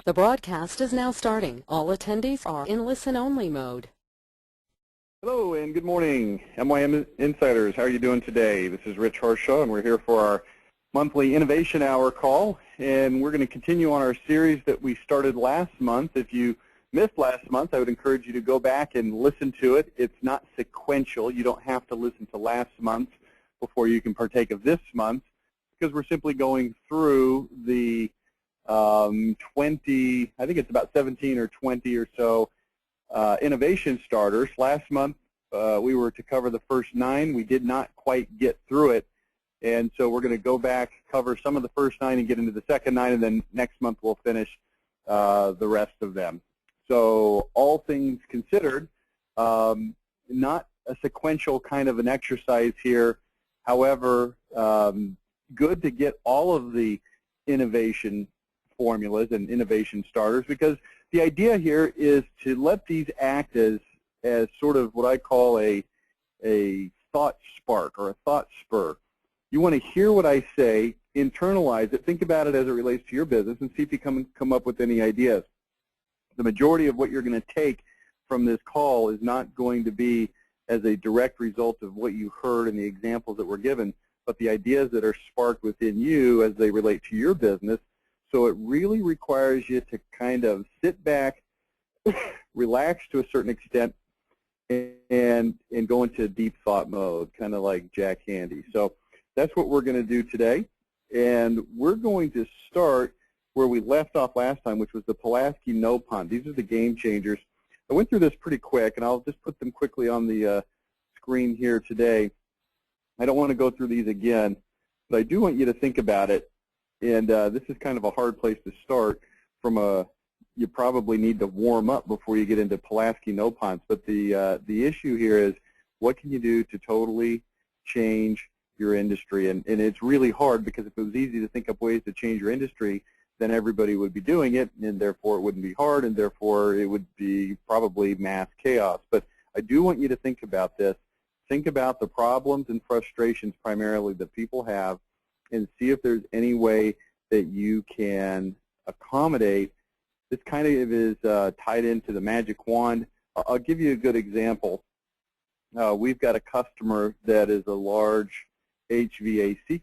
The broadcast is now starting. All attendees are in listen-only mode. Hello and good morning, MYM Insiders. How are you doing today? This is Rich Harshaw, and we're here for our monthly Innovation Hour call. And we're going to continue on our series that we started last month. If you missed last month, I would encourage you to go back and listen to it. It's not sequential. You don't have to listen to last month before you can partake of this month, because we're simply going through the 20, I think it's about 17 or 20 or so innovation starters. Last month we were to cover the first 9. We did not quite get through it, and so we're going to go back, cover some of the first 9 and get into the second 9, and then next month we'll finish the rest of them. So all things considered, not a sequential kind of an exercise here. However, good to get all of the innovation formulas and innovation starters, because the idea here is to let these act as sort of what I call a thought spark or a thought spur. You want to hear what I say, internalize it, think about it as it relates to your business, and see if you come up with any ideas. The majority of what you're going to take from this call is not going to be as a direct result of what you heard in the examples that were given, but the ideas that are sparked within you as they relate to your business. So it really requires you to kind of sit back, relax to a certain extent, and go into deep thought mode, kind of like Jack Handy. So that's what we're going to do today. And we're going to start where we left off last time, which was the Pulaski no pond. These are the game changers. I went through this pretty quick, and I'll just put them quickly on the screen here today. I don't want to go through these again, but I do want you to think about it. And this is kind of a hard place to start from you probably need to warm up before you get into Pulaski no ponds. But the issue here is, what can you do to totally change your industry? And it's really hard, because if it was easy to think up ways to change your industry, then everybody would be doing it, and therefore it wouldn't be hard, and therefore it would be probably mass chaos. But I do want you to think about this. Think about the problems and frustrations primarily that people have, and see if there's any way that you can accommodate. This kind of is tied into the magic wand. I'll give you a good example. We've got a customer that is a large HVAC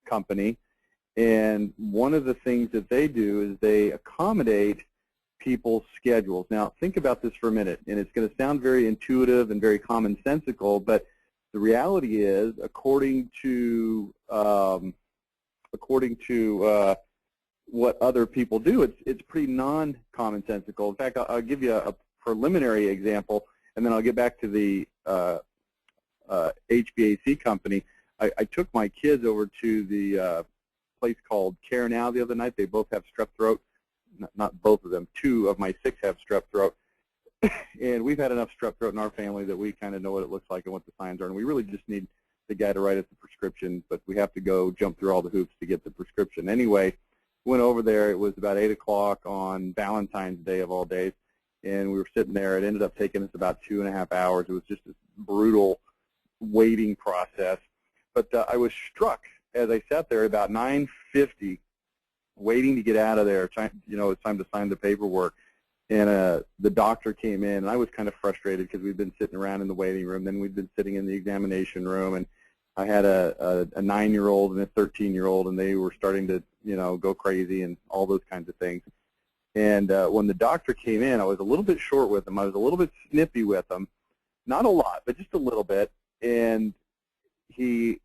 company, and one of the things that they do is they accommodate people's schedules. Now, think about this for a minute, and it's going to sound very intuitive and very commonsensical, but the reality is, according to what other people do, it's pretty non-commonsensical. In fact, I'll give you a preliminary example, and then I'll get back to the HVAC company. I took my kids over to the place called Care Now the other night. They both have strep throat. Not both of them. 2 of my 6 have strep throat. And we've had enough strep throat in our family that we kind of know what it looks like and what the signs are. And we really just need the guy to write us the prescription, but we have to go jump through all the hoops to get the prescription. Anyway, went over there. It was about 8 o'clock on Valentine's Day of all days, and we were sitting there. It ended up taking us about 2.5 hours. It was just this brutal waiting process. But I was struck as I sat there about 9:50, waiting to get out of there. It's time to sign the paperwork. And the doctor came in, and I was kind of frustrated because we'd been sitting around in the waiting room. Then we'd been sitting in the examination room, and I had a 9-year-old and a 13-year-old, and they were starting to, go crazy and all those kinds of things. And when the doctor came in, I was a little bit short with him. I was a little bit snippy with him, not a lot, but just a little bit. And he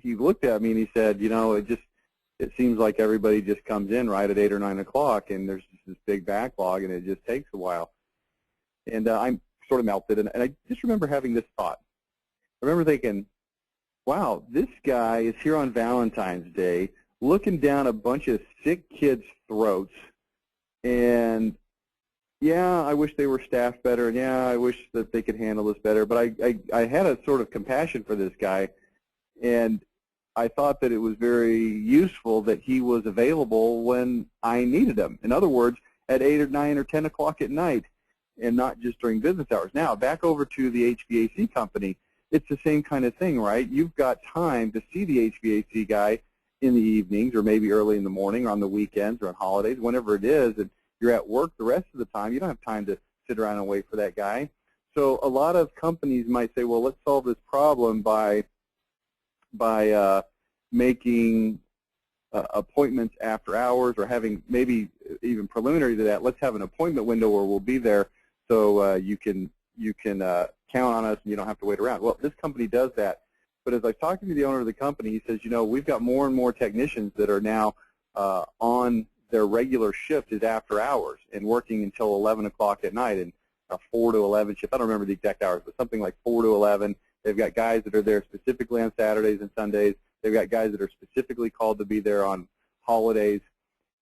looked at me and he said, it seems like everybody just comes in right at 8 or 9 o'clock, and there's just this big backlog, and it just takes a while. And I'm sort of melted, and I just remember having this thought. I remember thinking, wow, this guy is here on Valentine's Day looking down a bunch of sick kids' throats, and yeah, I wish they were staffed better, and yeah, I wish that they could handle this better, but I had a sort of compassion for this guy, and I thought that it was very useful that he was available when I needed him. In other words, at 8 or 9 or 10 o'clock at night, and not just during business hours. Now, back over to the HVAC company, it's the same kind of thing, right? You've got time to see the HVAC guy, in the evenings or maybe early in the morning or on the weekends or on holidays, whenever it is, and you're at work the rest of the time, you don't have time to sit around and wait for that guy. So a lot of companies might say, well, let's solve this problem by making appointments after hours, or having maybe even preliminary to that, let's have an appointment window where we'll be there so you can count on us and you don't have to wait around. Well, this company does that. But as I was talking to the owner of the company, he says, you know, we've got more and more technicians that are now on their regular shift is after hours and working until 11 o'clock at night, and a 4 to 11 shift. I don't remember the exact hours, but something like 4 to 11. They've got guys that are there specifically on Saturdays and Sundays. They've got guys that are specifically called to be there on holidays.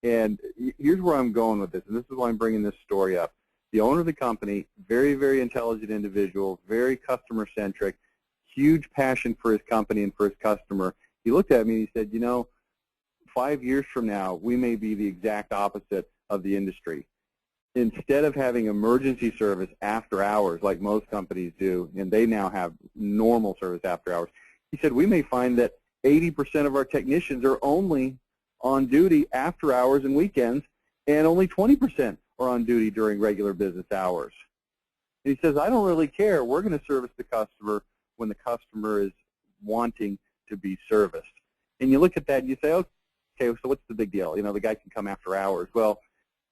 And here's where I'm going with this, and this is why I'm bringing this story up. The owner of the company, very, very intelligent individual, very customer-centric, huge passion for his company and for his customer. He looked at me and he said, you know, 5 years from now, we may be the exact opposite of the industry. Instead of having emergency service after hours like most companies do, and they now have normal service after hours, he said we may find that 80% of our technicians are only on duty after hours and weekends, and only 20% are on duty during regular business hours. And he says, I don't really care. We're going to service the customer when the customer is wanting to be serviced. And you look at that and you say, okay, so what's the big deal? You know, the guy can come after hours. Well,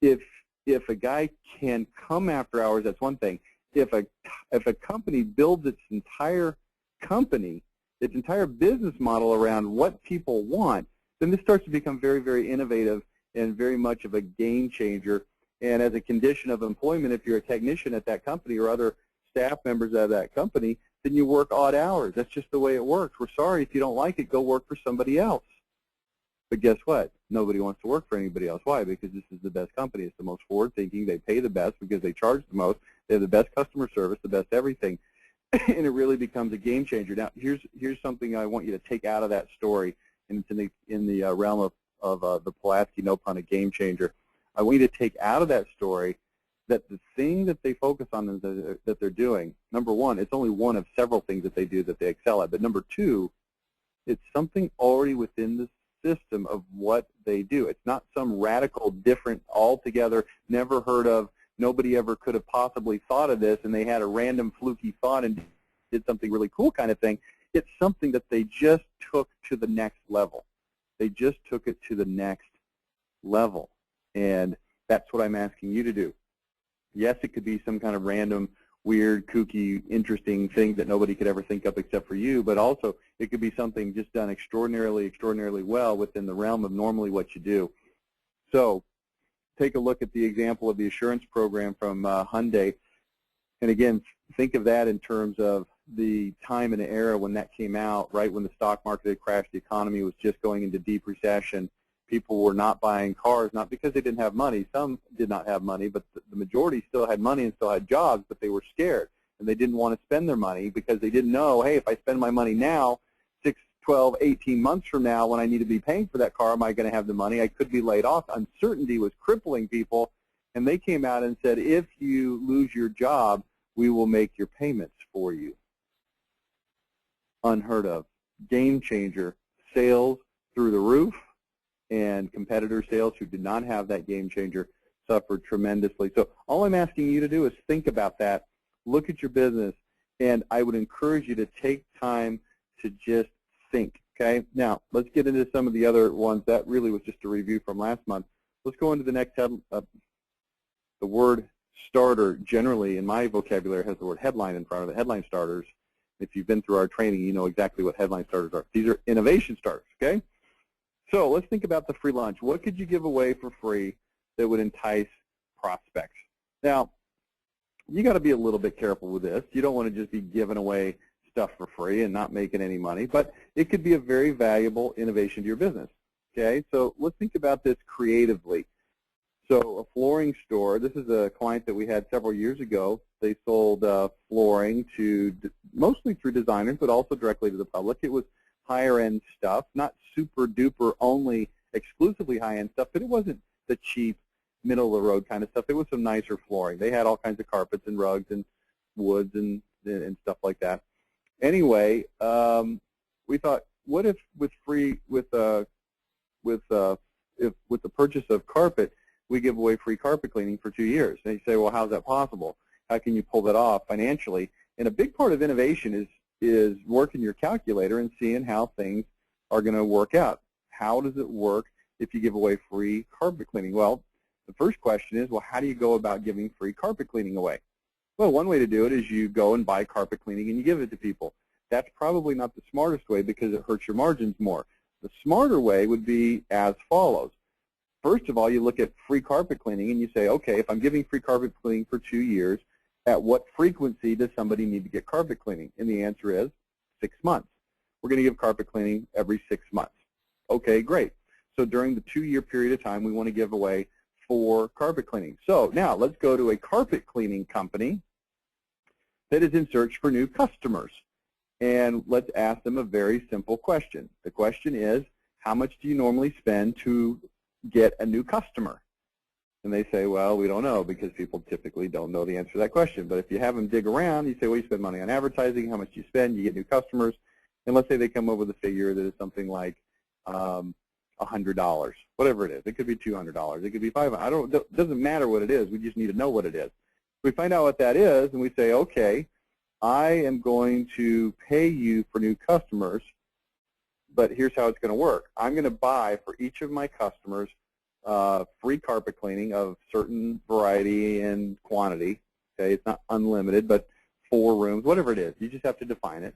if a guy can come after hours, that's one thing. If a company builds its entire company, its entire business model around what people want, then this starts to become very, very innovative and very much of a game changer. And as a condition of employment, if you're a technician at that company or other staff members at that company, then you work odd hours. That's just the way it works. We're sorry if you don't like it, go work for somebody else. But guess what? Nobody wants to work for anybody else. Why? Because this is the best company. It's the most forward-thinking. They pay the best because they charge the most. They have the best customer service, the best everything. And it really becomes a game changer. Now, here's something I want you to take out of that story, and it's in the realm of the Pulaski, no pun, a game changer. I want you to take out of that story that the thing that they focus on that they're doing, number one, it's only one of several things that they do that they excel at. But number two, it's something already within the system of what they do. It's not some radical, different, altogether, never heard of, nobody ever could have possibly thought of this, and they had a random fluky thought and did something really cool kind of thing. It's something that they just took to the next level. They just took it to the next level. And that's what I'm asking you to do. Yes, it could be some kind of random, weird, kooky, interesting thing that nobody could ever think of except for you, but also it could be something just done extraordinarily, extraordinarily well within the realm of normally what you do. So take a look at the example of the assurance program from Hyundai. And again, think of that in terms of the time and era when that came out, right when the stock market had crashed, the economy was just going into deep recession. People were not buying cars, not because they didn't have money. Some did not have money, but the majority still had money and still had jobs, but they were scared. And they didn't want to spend their money because they didn't know, hey, if I spend my money now, 6, 12, 18 months from now when I need to be paying for that car, am I going to have the money? I could be laid off. Uncertainty was crippling people. And they came out and said, if you lose your job, we will make your payments for you. Unheard of. Game changer. Sales through the roof. And competitor sales who did not have that game changer suffered tremendously. So all I'm asking you to do is think about that, look at your business, and I would encourage you to take time to just think, okay? Now, let's get into some of the other ones. That really was just a review from last month. Let's go into the next the word starter generally in my vocabulary has the word headline in front of it, headline starters. If you've been through our training, you know exactly what headline starters are. These are innovation starters, okay? So let's think about the free lunch. What could you give away for free that would entice prospects? Now, you got to be a little bit careful with this. You don't want to just be giving away stuff for free and not making any money, but it could be a very valuable innovation to your business. Okay, so let's think about this creatively. So a flooring store, this is a client that we had several years ago. They sold flooring to mostly through designers, but also directly to the public. It was higher-end stuff, not super-duper only exclusively high-end stuff, but it wasn't the cheap, middle-of-the-road kind of stuff. It was some nicer flooring. They had all kinds of carpets and rugs and woods and stuff like that. Anyway, we thought, what if with with the purchase of carpet, we give away free carpet cleaning for 2 years. And you say, well, how's that possible? How can you pull that off financially? And a big part of innovation is working your calculator and seeing how things are going to work out. How does it work if you give away free carpet cleaning? Well, the first question is, well, how do you go about giving free carpet cleaning away? Well, one way to do it is you go and buy carpet cleaning and you give it to people. That's probably not the smartest way because it hurts your margins more. The smarter way would be as follows. First of all, you look at free carpet cleaning and you say, okay, if I'm giving free carpet cleaning for 2 years, at what frequency does somebody need to get carpet cleaning? And the answer is 6 months. We're going to give carpet cleaning every 6 months. Okay, great. So during the 2-year period of time, we want to give away 4 carpet cleaning. So now let's go to a carpet cleaning company that is in search for new customers. And let's ask them a very simple question. The question is, how much do you normally spend to get a new customer? And they say, well, we don't know, because people typically don't know the answer to that question. But if you have them dig around, you say, well, you spend money on advertising, how much do you spend, you get new customers. And let's say they come up with a figure that is something like $100, whatever it is. It could be $200. It could be $500. It doesn't matter what it is. We just need to know what it is. We find out what that is, and we say, okay, I am going to pay you for new customers, but here's how it's going to work. I'm going to buy for each of my customers free carpet cleaning of certain variety and quantity. Okay, it's not unlimited, but 4 rooms, whatever it is. You just have to define it.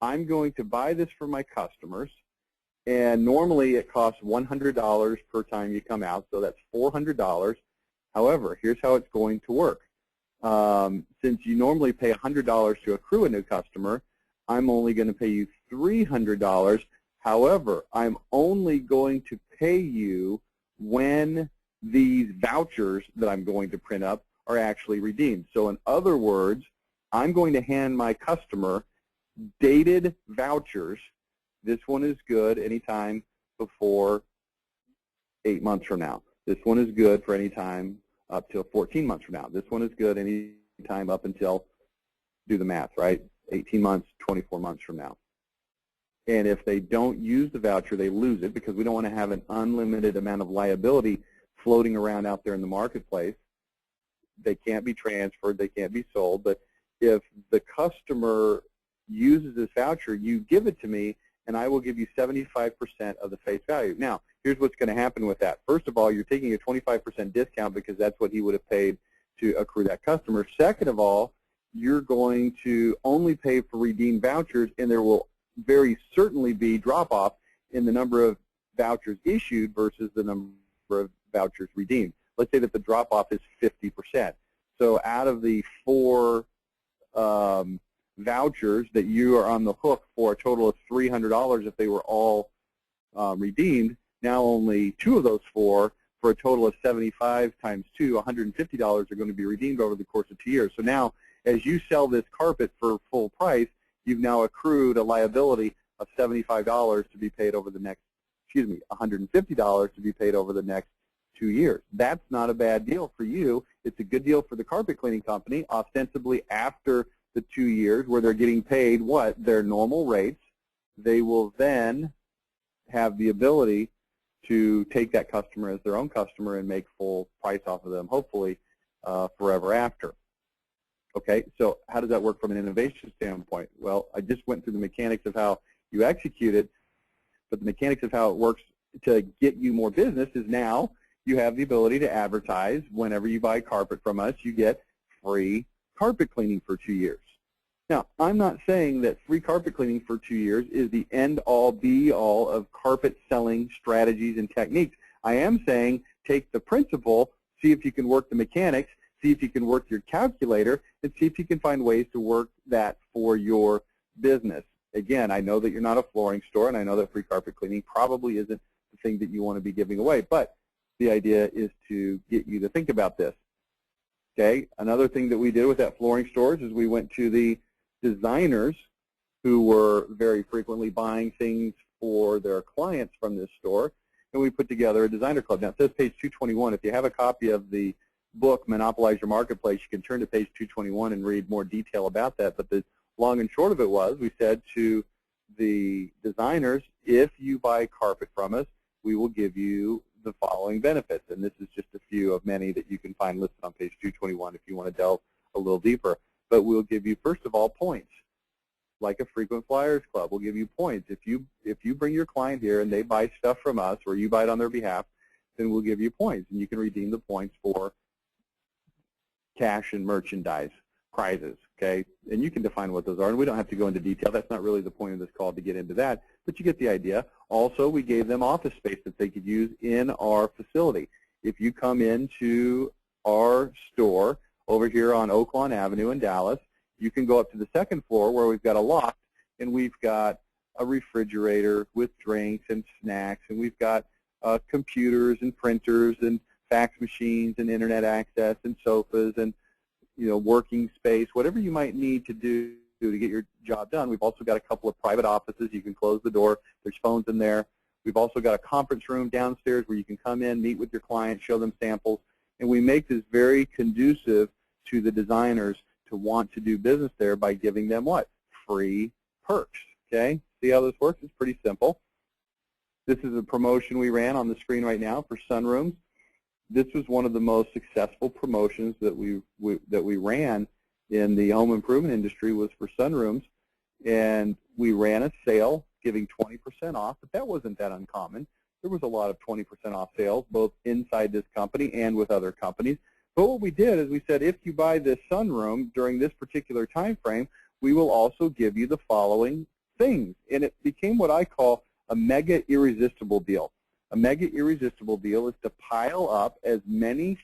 I'm going to buy this for my customers, and normally it costs $100 per time you come out, so that's $400. However, here's how it's going to work. Since you normally pay $100 to accrue a new customer, I'm only going to pay you $300. However, I'm only going to pay you when these vouchers that I'm going to print up are actually redeemed. So in other words, I'm going to hand my customer dated vouchers. This one is good anytime before 8 months from now. This one is good for any time up till 14 months from now. This one is good any time up until, do the math, right? 18 months, 24 months from now. And if they don't use the voucher, they lose it, because we don't want to have an unlimited amount of liability floating around out there in the marketplace. They can't be transferred, they can't be sold, but if the customer uses this voucher, you give it to me, and I will give you 75% of the face value. Now, here's what's going to happen with that. First of all, you're taking a 25% discount because that's what he would have paid to accrue that customer. Second of all, you're going to only pay for redeemed vouchers, and there will very certainly be drop-off in the number of vouchers issued versus the number of vouchers redeemed. Let's say that the drop-off is 50%. So out of the 4 vouchers that you are on the hook for a total of $300 if they were all redeemed, now only 2 of those 4 for a total of 75 times 2, $150 are going to be redeemed over the course of 2 years. So now, as you sell this carpet for full price, you've now accrued a liability of $75 to be paid over the next, $150 to be paid over the next 2 years. That's not a bad deal for you. It's a good deal for the carpet cleaning company, ostensibly after the 2 years where they're getting paid what? Their normal rates. They will then have the ability to take that customer as their own customer and make full price off of them, hopefully forever after. Okay, so how does that work from an innovation standpoint? Well, I just went through the mechanics of how you execute it, but the mechanics of how it works to get you more business is now you have the ability to advertise. Whenever you buy carpet from us, you get free carpet cleaning for 2 years. Now, I'm not saying that free carpet cleaning for 2 years is the end-all, be-all of carpet selling strategies and techniques. I am saying take the principle, see if you can work the mechanics, see if you can work your calculator, and see if you can find ways to work that for your business. Again, I know that you're not a flooring store, and I know that free carpet cleaning probably isn't the thing that you want to be giving away, but the idea is to get you to think about this. Okay, another thing that we did with that flooring stores is we went to the designers who were very frequently buying things for their clients from this store, and we put together a designer club. Now, it says page 221. If you have a copy of the book, Monopolize Your Marketplace, you can turn to page 221 and read more detail about that. But the long and short of it was we said to the designers, if you buy carpet from us, we will give you the following benefits. And this is just a few of many that you can find listed on page 221 if you want to delve a little deeper. But we'll give you, first of all, points. Like a frequent flyers club, we'll give you points. If you bring your client here and they buy stuff from us, or you buy it on their behalf, then we'll give you points, and you can redeem the points for cash and merchandise prizes. Okay, and you can define what those are, and we don't have to go into detail. That's not really the point of this call to get into that, but you get the idea. Also, we gave them office space that they could use in our facility. If you come into our store over here on Oak Lawn Avenue in Dallas, you can go up to the second floor where we've got a loft, and we've got a refrigerator with drinks and snacks, and we've got computers and printers and fax machines and internet access and sofas and working space, whatever you might need to do to get your job done. We've also got a couple of private offices. You can close the door. There's phones in there. We've also got a conference room downstairs where you can come in, meet with your client, show them samples, and we make this very conducive to the designers to want to do business there by giving them what? Free perks. Okay? See how this works? It's pretty simple. This is a promotion we ran on the screen right now for sunrooms. This was one of the most successful promotions that we ran in the home improvement industry, was for sunrooms, and we ran a sale giving 20% off, but that wasn't that uncommon. There was a lot of 20% off sales, both inside this company and with other companies. But what we did is we said, if you buy this sunroom during this particular time frame, we will also give you the following things. And it became what I call a mega irresistible deal. A mega irresistible deal is to pile up as many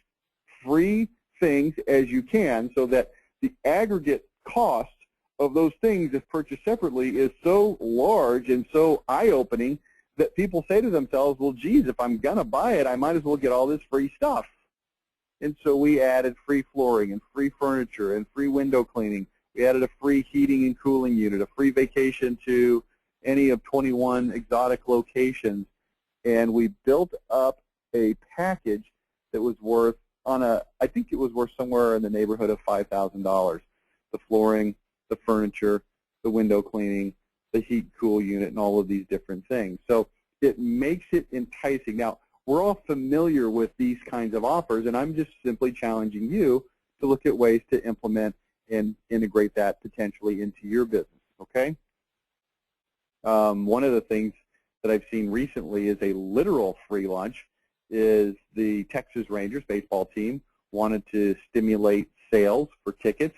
free things as you can, so that the aggregate cost of those things, if purchased separately, is so large and so eye-opening that people say to themselves, well, geez, if I'm going to buy it, I might as well get all this free stuff. And so we added free flooring and free furniture and free window cleaning. We added a free heating and cooling unit, a free vacation to any of 21 exotic locations. And we built up a package that was worth, I think it was worth somewhere in the neighborhood of $5,000. The flooring, the furniture, the window cleaning, the heat cool unit, and all of these different things. So it makes it enticing. Now, we're all familiar with these kinds of offers, and I'm just simply challenging you to look at ways to implement and integrate that potentially into your business, okay? One of the things that I've seen recently is a literal free lunch. Is the Texas Rangers baseball team wanted to stimulate sales for tickets,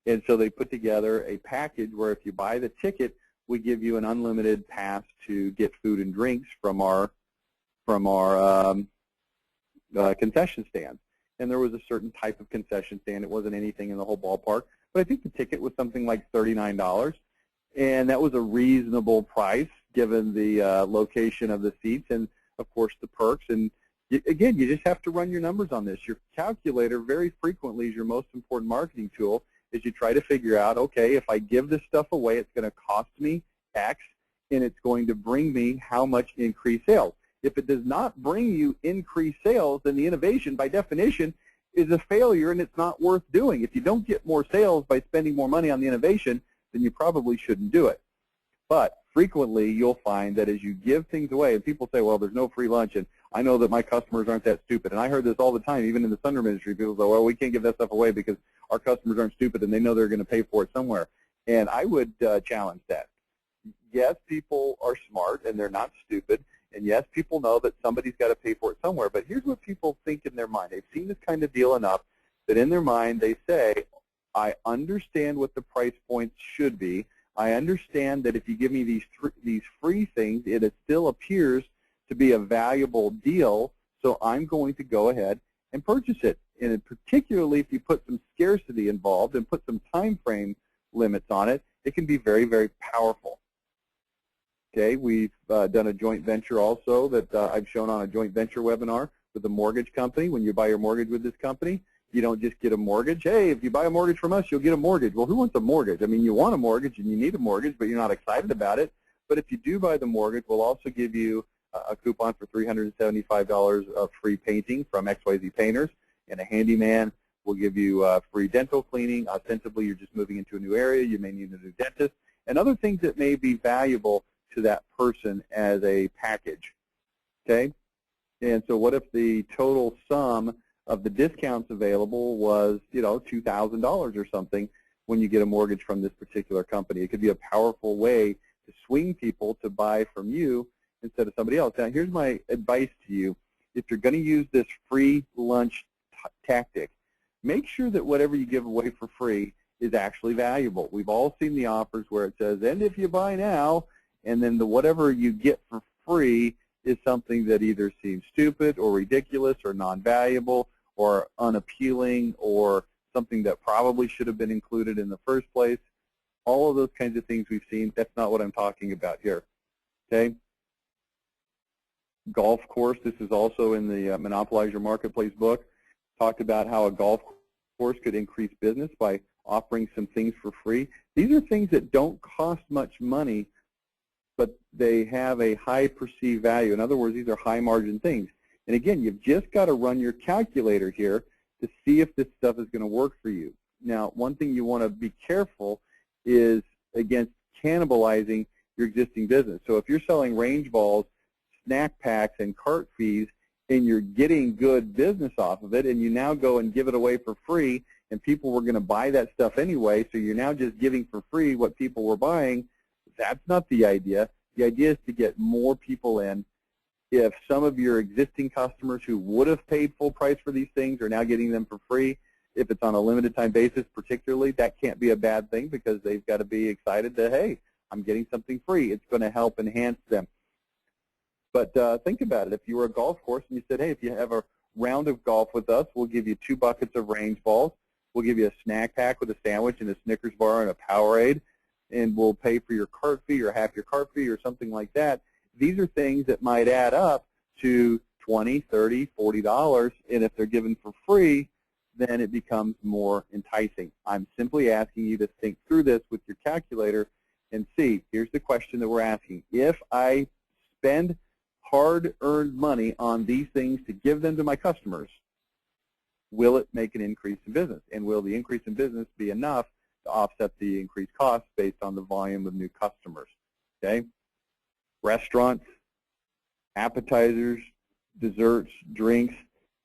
and so they put together a package where if you buy the ticket, we give you an unlimited pass to get food and drinks from our concession stand. And there was a certain type of concession stand. It wasn't anything in the whole ballpark, but I think the ticket was something like $39, and that was a reasonable price given the location of the seats and, of course, the perks. And again, you just have to run your numbers on this. Your calculator very frequently is your most important marketing tool, as you try to figure out, okay, if I give this stuff away, it's going to cost me X, and it's going to bring me how much increased sales. If it does not bring you increased sales, then the innovation, by definition, is a failure, and it's not worth doing. If you don't get more sales by spending more money on the innovation, then you probably shouldn't do it. But frequently, you'll find that as you give things away, and people say, well, there's no free lunch, and I know that my customers aren't that stupid. And I heard this all the time, even in the sunroom industry. People say, well, we can't give that stuff away because our customers aren't stupid, and they know they're going to pay for it somewhere. And I would challenge that. Yes, people are smart, and they're not stupid. And yes, people know that somebody's got to pay for it somewhere. But here's what people think in their mind. They've seen this kind of deal enough that in their mind they say, I understand what the price points should be. I understand that if you give me these free things, it still appears to be a valuable deal, so I'm going to go ahead and purchase it. And particularly if you put some scarcity involved and put some time frame limits on it, it can be very, very powerful. Okay, we've done a joint venture also that I've shown on a joint venture webinar with a mortgage company. When you buy your mortgage with this company, you don't just get a mortgage. Hey, if you buy a mortgage from us, you'll get a mortgage. Well, who wants a mortgage? I mean, you want a mortgage and you need a mortgage, but you're not excited about it. But if you do buy the mortgage, we'll also give you a coupon for $375 of free painting from XYZ Painters, and a handyman will give you free dental cleaning. Ostensibly, you're just moving into a new area. You may need a new dentist, and other things that may be valuable to that person as a package. okay? And so what if the total sum of the discounts available was, you know, $2,000 or something when you get a mortgage from this particular company? It could be a powerful way to swing people to buy from you instead of somebody else. Now, here's my advice to you. If you're going to use this free lunch tactic, make sure that whatever you give away for free is actually valuable. We've all seen the offers where it says, and if you buy now, and then the whatever you get for free is something that either seems stupid or ridiculous or non-valuable or unappealing or something that probably should have been included in the first place. All of those kinds of things we've seen, that's not what I'm talking about here, okay? Golf course, this is also in the Monopolize Your Marketplace book, talked about how a golf course could increase business by offering some things for free. These are things that don't cost much money, but they have a high perceived value. In other words, these are high margin things. And again, you've just got to run your calculator here to see if this stuff is going to work for you. Now, one thing you want to be careful is against cannibalizing your existing business. So if you're selling range balls, snack packs, and cart fees, and you're getting good business off of it, and you now go and give it away for free, and people were going to buy that stuff anyway, so you're now just giving for free what people were buying, that's not the idea. The idea is to get more people in. If some of your existing customers who would have paid full price for these things are now getting them for free, if it's on a limited time basis particularly, that can't be a bad thing because they've got to be excited that, hey, I'm getting something free. It's going to help enhance them. But think about it. If you were a golf course and you said, hey, if you have a round of golf with us, we'll give you 2 buckets of range balls. We'll give you a snack pack with a sandwich and a Snickers bar and a Powerade, and we'll pay for your cart fee or half your cart fee or something like that. These are things that might add up to $20, $30, $40, and if they're given for free, then it becomes more enticing. I'm simply asking you to think through this with your calculator and see. Here's the question that we're asking. If I spend hard-earned money on these things to give them to my customers, will it make an increase in business? And will the increase in business be enough to offset the increased costs based on the volume of new customers? Okay? Restaurants, appetizers, desserts, drinks.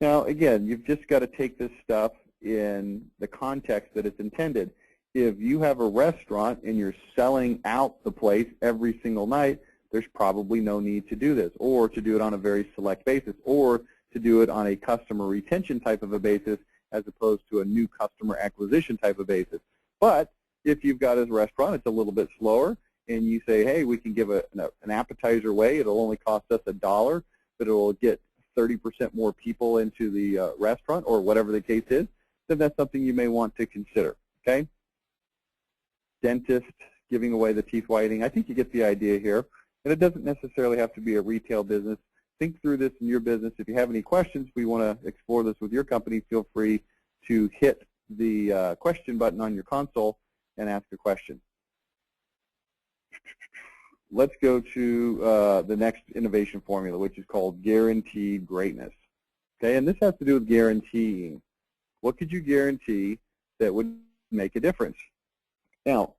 Now, again, you've just got to take this stuff in the context that it's intended. If you have a restaurant and you're selling out the place every single night, there's probably no need to do this, or to do it on a very select basis, or to do it on a customer retention type of a basis as opposed to a new customer acquisition type of basis. But if you've got a restaurant, it's a little bit slower, and you say, hey, we can give an appetizer away. It'll only cost us $1, but it will get 30% more people into the restaurant, or whatever the case is, then that's something you may want to consider, okay? Dentist, giving away the teeth whitening. I think you get the idea here. And it doesn't necessarily have to be a retail business. Think through this in your business. If you have any questions, we want to explore this with your company, feel free to hit the question button on your console and ask a question. Let's go to the next innovation formula, which is called guaranteed greatness. Okay, and this has to do with guaranteeing. What could you guarantee that would make a difference? Now,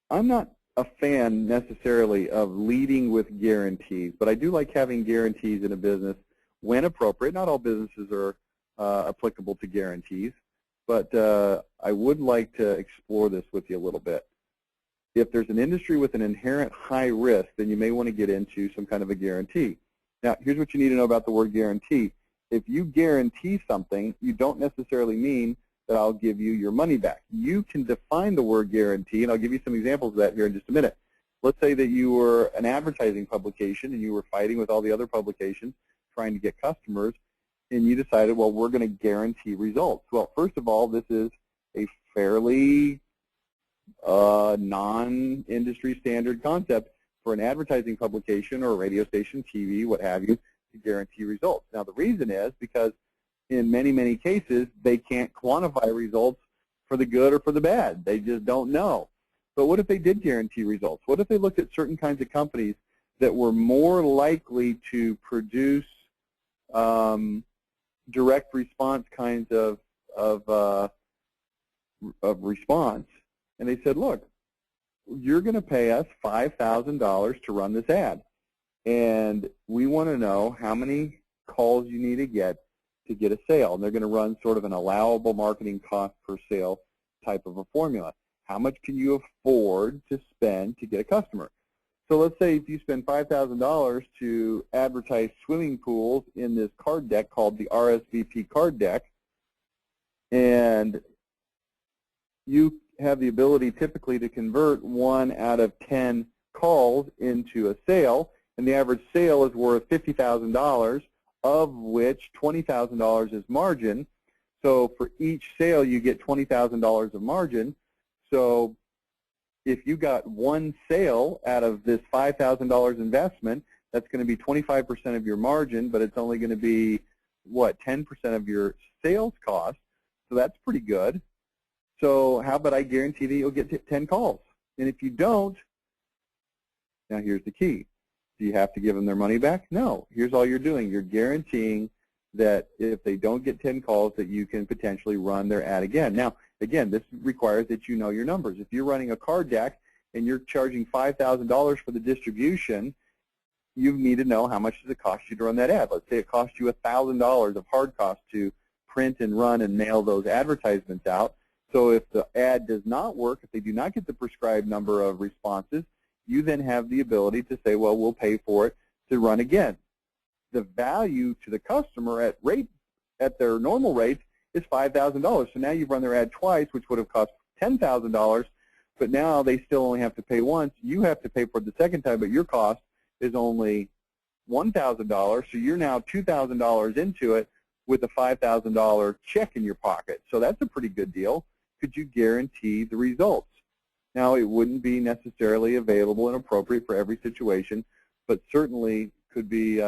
I'm not a fan necessarily of leading with guarantees, but I do like having guarantees in a business when appropriate. Not all businesses are applicable to guarantees, but I would like to explore this with you a little bit. If there's an industry with an inherent high risk, then you may want to get into some kind of a guarantee. Now, here's what you need to know about the word guarantee. If you guarantee something, you don't necessarily mean that I'll give you your money back. You can define the word guarantee, and I'll give you some examples of that here in just a minute. Let's say that you were an advertising publication and you were fighting with all the other publications trying to get customers, and you decided, well, we're going to guarantee results. Well, first of all, this is a fairly non-industry standard concept for an advertising publication or a radio station, TV, what have you, to guarantee results. Now, the reason is because in many, many cases, they can't quantify results for the good or for the bad. They just don't know. But what if they did guarantee results? What if they looked at certain kinds of companies that were more likely to produce direct response kinds of response, and they said, look, you're going to pay us $5,000 to run this ad. and we want to know how many calls you need to get a sale. And they're going to run sort of an allowable marketing cost per sale type of a formula. How much can you afford to spend to get a customer? So let's say if you spend $5,000 to advertise swimming pools in this card deck called the RSVP card deck, and you have the ability typically to convert 1 out of 10 calls into a sale, and the average sale is worth $50,000, of which $20,000 is margin. So for each sale, you get $20,000 of margin. So if you got one sale out of this $5,000 investment, that's going to be 25% of your margin, but it's only going to be, what, 10% of your sales cost. So that's pretty good. So how about I guarantee that you'll get 10 calls? And if you don't, now here's the key. Do you have to give them their money back? No. Here's all you're doing. You're guaranteeing that if they don't get 10 calls, that you can potentially run their ad again. Now, again, this requires that you know your numbers. If you're running a card deck and you're charging $5,000 for the distribution, you need to know how much does it cost you to run that ad. Let's say it costs you $1,000 of hard costs to print and run and mail those advertisements out. So if the ad does not work, if they do not get the prescribed number of responses, you then have the ability to say, well, we'll pay for it to run again. The value to the customer at their normal rate is $5,000. So now you've run their ad twice, which would have cost $10,000, but now they still only have to pay once. You have to pay for it the second time, but your cost is only $1,000. So you're now $2,000 into it with a $5,000 check in your pocket. So that's a pretty good deal. Could you guarantee the results? Now, it wouldn't be necessarily available and appropriate for every situation, but certainly could be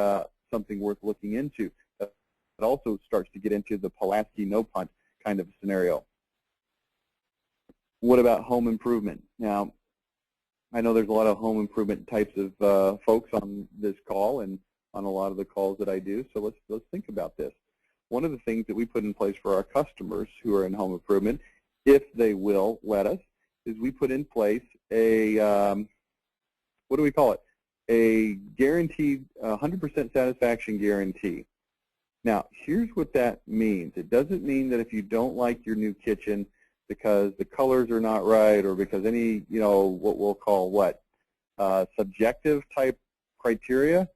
something worth looking into. It also starts to get into the Pulaski no-punt kind of scenario. What about home improvement? Now, I know there's a lot of home improvement types of folks on this call and on a lot of the calls that I do, so let's think about this. One of the things that we put in place for our customers who are in home improvement, if they will let us, is we put in place a, what do we call it? A guaranteed 100% satisfaction guarantee. Now, here's what that means. It doesn't mean that if you don't like your new kitchen because the colors are not right or because any, what we'll call subjective type criteria,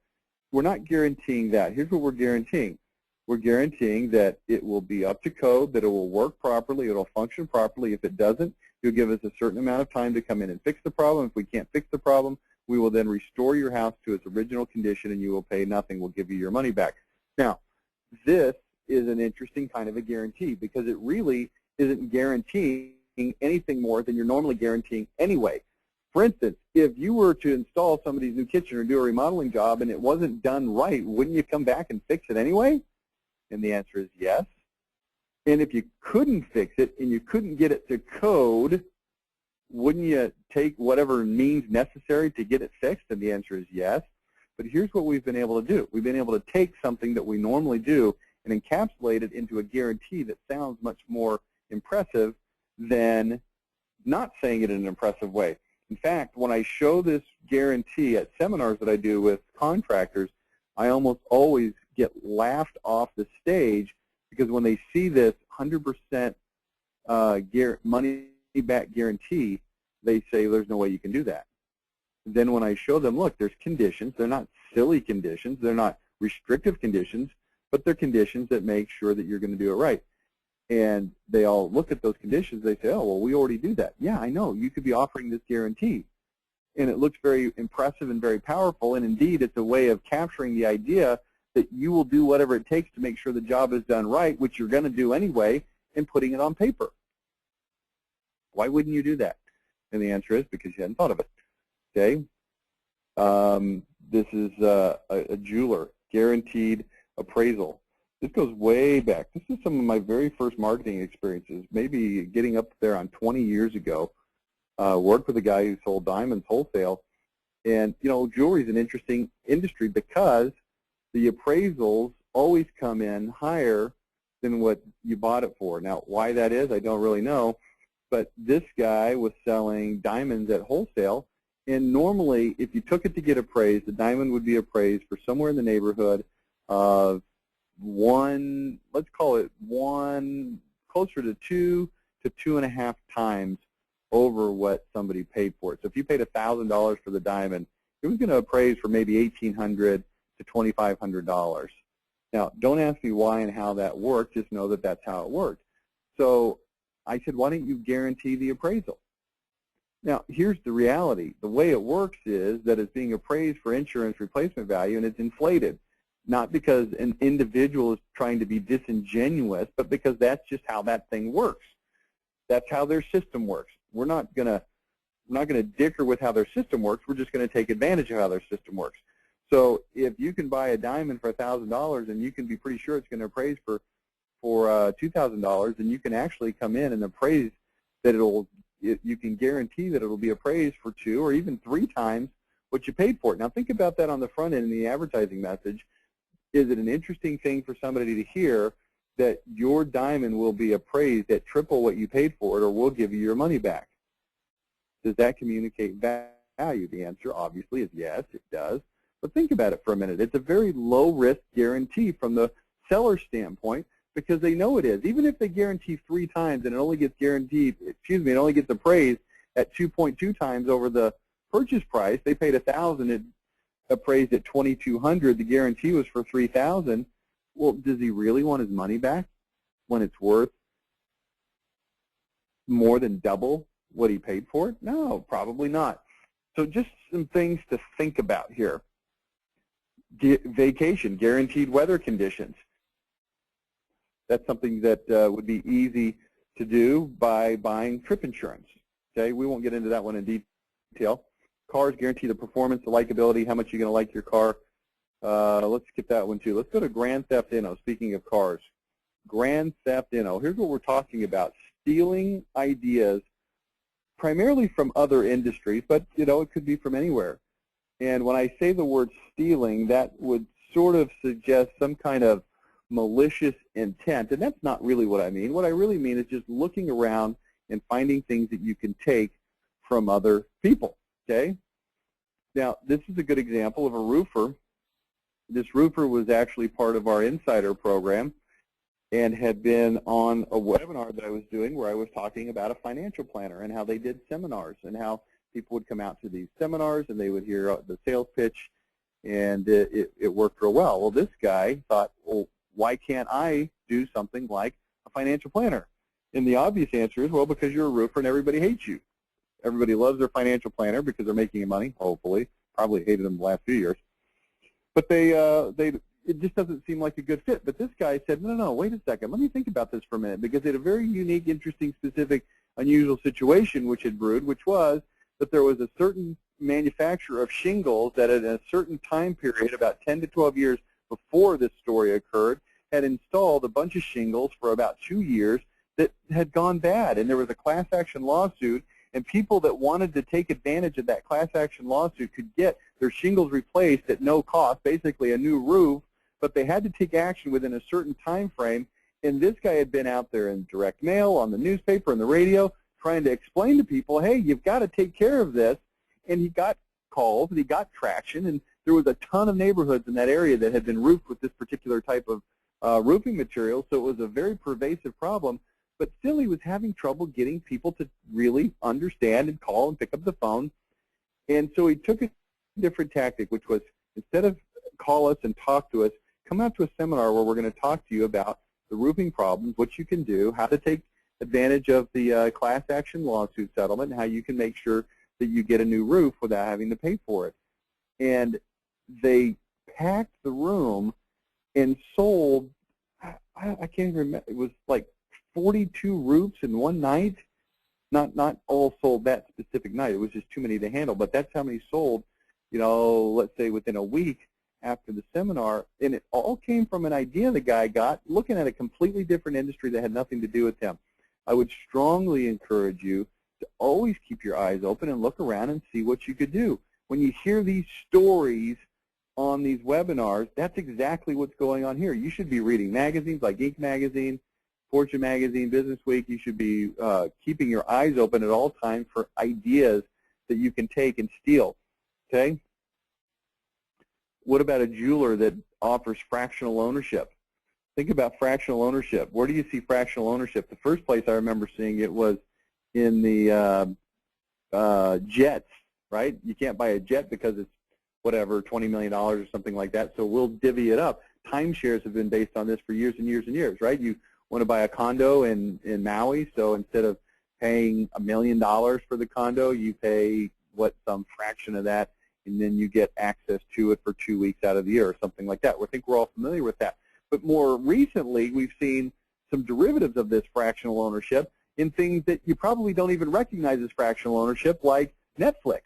we're not guaranteeing that. Here's what we're guaranteeing. We're guaranteeing that it will be up to code, that it will work properly, it will function properly. If it doesn't, you'll give us a certain amount of time to come in and fix the problem. If we can't fix the problem, we will then restore your house to its original condition and you will pay nothing. We'll give you your money back. Now, this is an interesting kind of a guarantee because it really isn't guaranteeing anything more than you're normally guaranteeing anyway. For instance, if you were to install somebody's new kitchen or do a remodeling job and it wasn't done right, wouldn't you come back and fix it anyway? And the answer is yes. And if you couldn't fix it and you couldn't get it to code, wouldn't you take whatever means necessary to get it fixed? And the answer is yes. But here's what we've been able to do. We've been able to take something that we normally do and encapsulate it into a guarantee that sounds much more impressive than not saying it in an impressive way. In fact, when I show this guarantee at seminars that I do with contractors, I almost always get laughed off the stage because when they see this 100% money-back guarantee, they say there's no way you can do that. Then when I show them, look, there's conditions. They're not silly conditions. They're not restrictive conditions, but they're conditions that make sure that you're going to do it right. And they all look at those conditions. They say, oh, well, we already do that. Yeah, I know. You could be offering this guarantee. And it looks very impressive and very powerful. And indeed, it's a way of capturing the idea that you will do whatever it takes to make sure the job is done right, which you're going to do anyway, and putting it on paper. Why wouldn't you do that? And the answer is because you hadn't thought of it. Okay? This is a jeweler, guaranteed appraisal. This goes way back. This is some of my very first marketing experiences, maybe getting up there on 20 years ago. Worked with a guy who sold diamonds wholesale. And, jewelry is an interesting industry because the appraisals always come in higher than what you bought it for. Now, why that is, I don't really know. But this guy was selling diamonds at wholesale, And normally, if you took it to get appraised, the diamond would be appraised for somewhere in the neighborhood of one, let's call it one, closer to 2 to 2.5 times over what somebody paid for it. So if you paid $1,000 for the diamond, it was going to appraise for maybe $1,800 to $2,500. Now, don't ask me why and how that worked. Just know that that's how it worked. So I said, why don't you guarantee the appraisal? Now, here's the reality. The way it works is that it's being appraised for insurance replacement value, and it's inflated, not because an individual is trying to be disingenuous, but because that's just how that thing works. That's how their system works. We're not going to dicker with how their system works. We're just going to take advantage of how their system works. So if you can buy a diamond for $1,000 and you can be pretty sure it's going to appraise for $2,000, then you can actually come in and appraise that you can guarantee that it will be appraised for 2 or even 3 times what you paid for it. Now think about that on the front end in the advertising message. Is it an interesting thing for somebody to hear that your diamond will be appraised at triple what you paid for it, or we'll give you your money back? Does that communicate value? The answer obviously is yes, it does. But think about it for a minute. It's a very low-risk guarantee from the seller standpoint because they know it is. Even if they guarantee 3 times and it only gets it only gets appraised at 2.2 times over the purchase price. They paid $1,000, it appraised at $2,200. The guarantee was for $3,000. Well, does he really want his money back when it's worth more than double what he paid for it? No, probably not. So just some things to think about here. Vacation, guaranteed weather conditions. That's something that would be easy to do by buying trip insurance. Okay, we won't get into that one in detail. Cars guarantee the performance, the likability, how much you're going to like your car. Let's skip that one too. Let's go to Grand Theft Auto. Speaking of cars, Grand Theft Auto. Here's what we're talking about: stealing ideas, primarily from other industries, but it could be from anywhere. And when I say the word stealing, that would sort of suggest some kind of malicious intent, and that's not really what I mean. What I really mean is just looking around and finding things that you can take from other people. Okay. Now, this is a good example of a roofer. This roofer was actually part of our insider program and had been on a webinar that I was doing where I was talking about a financial planner and how they did seminars and how people would come out to these seminars and they would hear the sales pitch, and it worked real well. Well, this guy thought, well, why can't I do something like a financial planner? And the obvious answer is, well, because you're a roofer and everybody hates you. Everybody loves their financial planner because they're making money, hopefully. Probably hated them the last few years. But it just doesn't seem like a good fit. But this guy said, no, wait a second. Let me think about this for a minute, because they had a very unique, interesting, specific, unusual situation which had brewed, which was that there was a certain manufacturer of shingles that at a certain time period, about 10 to 12 years before this story occurred, had installed a bunch of shingles for about 2 years that had gone bad. And there was a class action lawsuit, and people that wanted to take advantage of that class action lawsuit could get their shingles replaced at no cost, basically a new roof, but they had to take action within a certain time frame. And this guy had been out there in direct mail, on the newspaper, and the radio, trying to explain to people, hey, you've got to take care of this. And he got calls, and he got traction, and there was a ton of neighborhoods in that area that had been roofed with this particular type of roofing material, so it was a very pervasive problem. But still, he was having trouble getting people to really understand and call and pick up the phone. And so he took a different tactic, which was, instead of call us and talk to us, come out to a seminar where we're going to talk to you about the roofing problems, what you can do, how to take advantage of the class action lawsuit settlement, and how you can make sure that you get a new roof without having to pay for it. And they packed the room and sold, I can't even remember, it was like 42 roofs in one night. Not all sold that specific night. It was just too many to handle. But that's how many sold, let's say within a week after the seminar. And it all came from an idea the guy got looking at a completely different industry that had nothing to do with him. I would strongly encourage you to always keep your eyes open and look around and see what you could do. When you hear these stories on these webinars, that's exactly what's going on here. You should be reading magazines like Inc. Magazine, Fortune Magazine, Business Week. You should be keeping your eyes open at all times for ideas that you can take and steal, okay? What about a jeweler that offers fractional ownership? Think about fractional ownership. Where do you see fractional ownership? The first place I remember seeing it was in the jets, right? You can't buy a jet because it's whatever, $20 million or something like that, so we'll divvy it up. Timeshares have been based on this for years and years and years, right? You want to buy a condo in Maui, so instead of paying $1 million for the condo, you pay some fraction of that, and then you get access to it for 2 weeks out of the year or something like that. I think we're all familiar with that. But more recently, we've seen some derivatives of this fractional ownership in things that you probably don't even recognize as fractional ownership, like Netflix.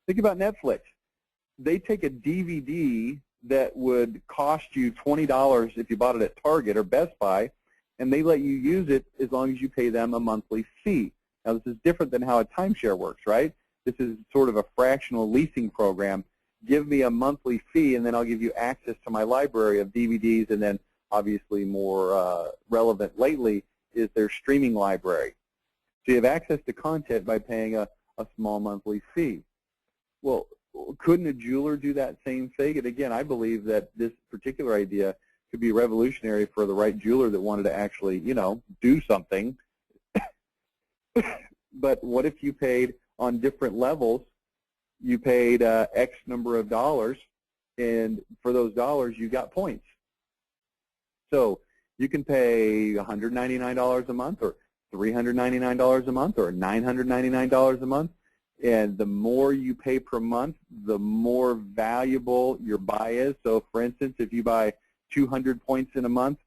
Think about Netflix. They take a DVD that would cost you $20 if you bought it at Target or Best Buy, and they let you use it as long as you pay them a monthly fee. Now, this is different than how a timeshare works, right? This is sort of a fractional leasing program. Give me a monthly fee, and then I'll give you access to my library of DVDs, and then obviously more relevant lately is their streaming library. So you have access to content by paying a small monthly fee. Well, couldn't a jeweler do that same thing? And again, I believe that this particular idea could be revolutionary for the right jeweler that wanted to actually, do something. But what if you paid on different levels? You paid X number of dollars, and for those dollars, you got points. So you can pay $199 a month, or $399 a month, or $999 a month. And the more you pay per month, the more valuable your buy is. So, for instance, if you buy 200 points in a month,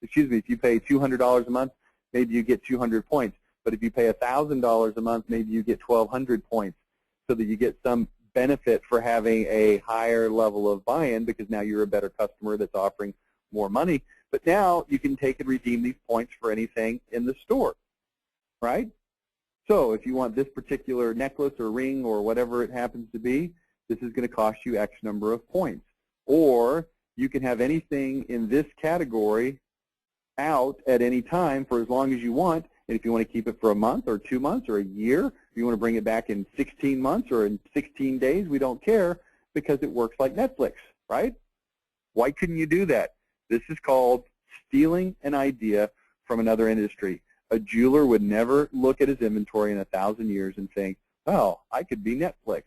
if you pay $200 a month, maybe you get 200 points. But if you pay $1,000 a month, maybe you get 1,200 points, so that you get some benefit for having a higher level of buy-in, because now you're a better customer that's offering more money. But now you can take and redeem these points for anything in the store, right? So if you want this particular necklace or ring or whatever it happens to be, this is going to cost you X number of points. Or you can have anything in this category out at any time for as long as you want. And if you want to keep it for a month or 2 months or a year, if you want to bring it back in 16 months or in 16 days, we don't care, because it works like Netflix, right? Why couldn't you do that? This is called stealing an idea from another industry. A jeweler would never look at his inventory in 1,000 years and think, oh, I could be Netflix.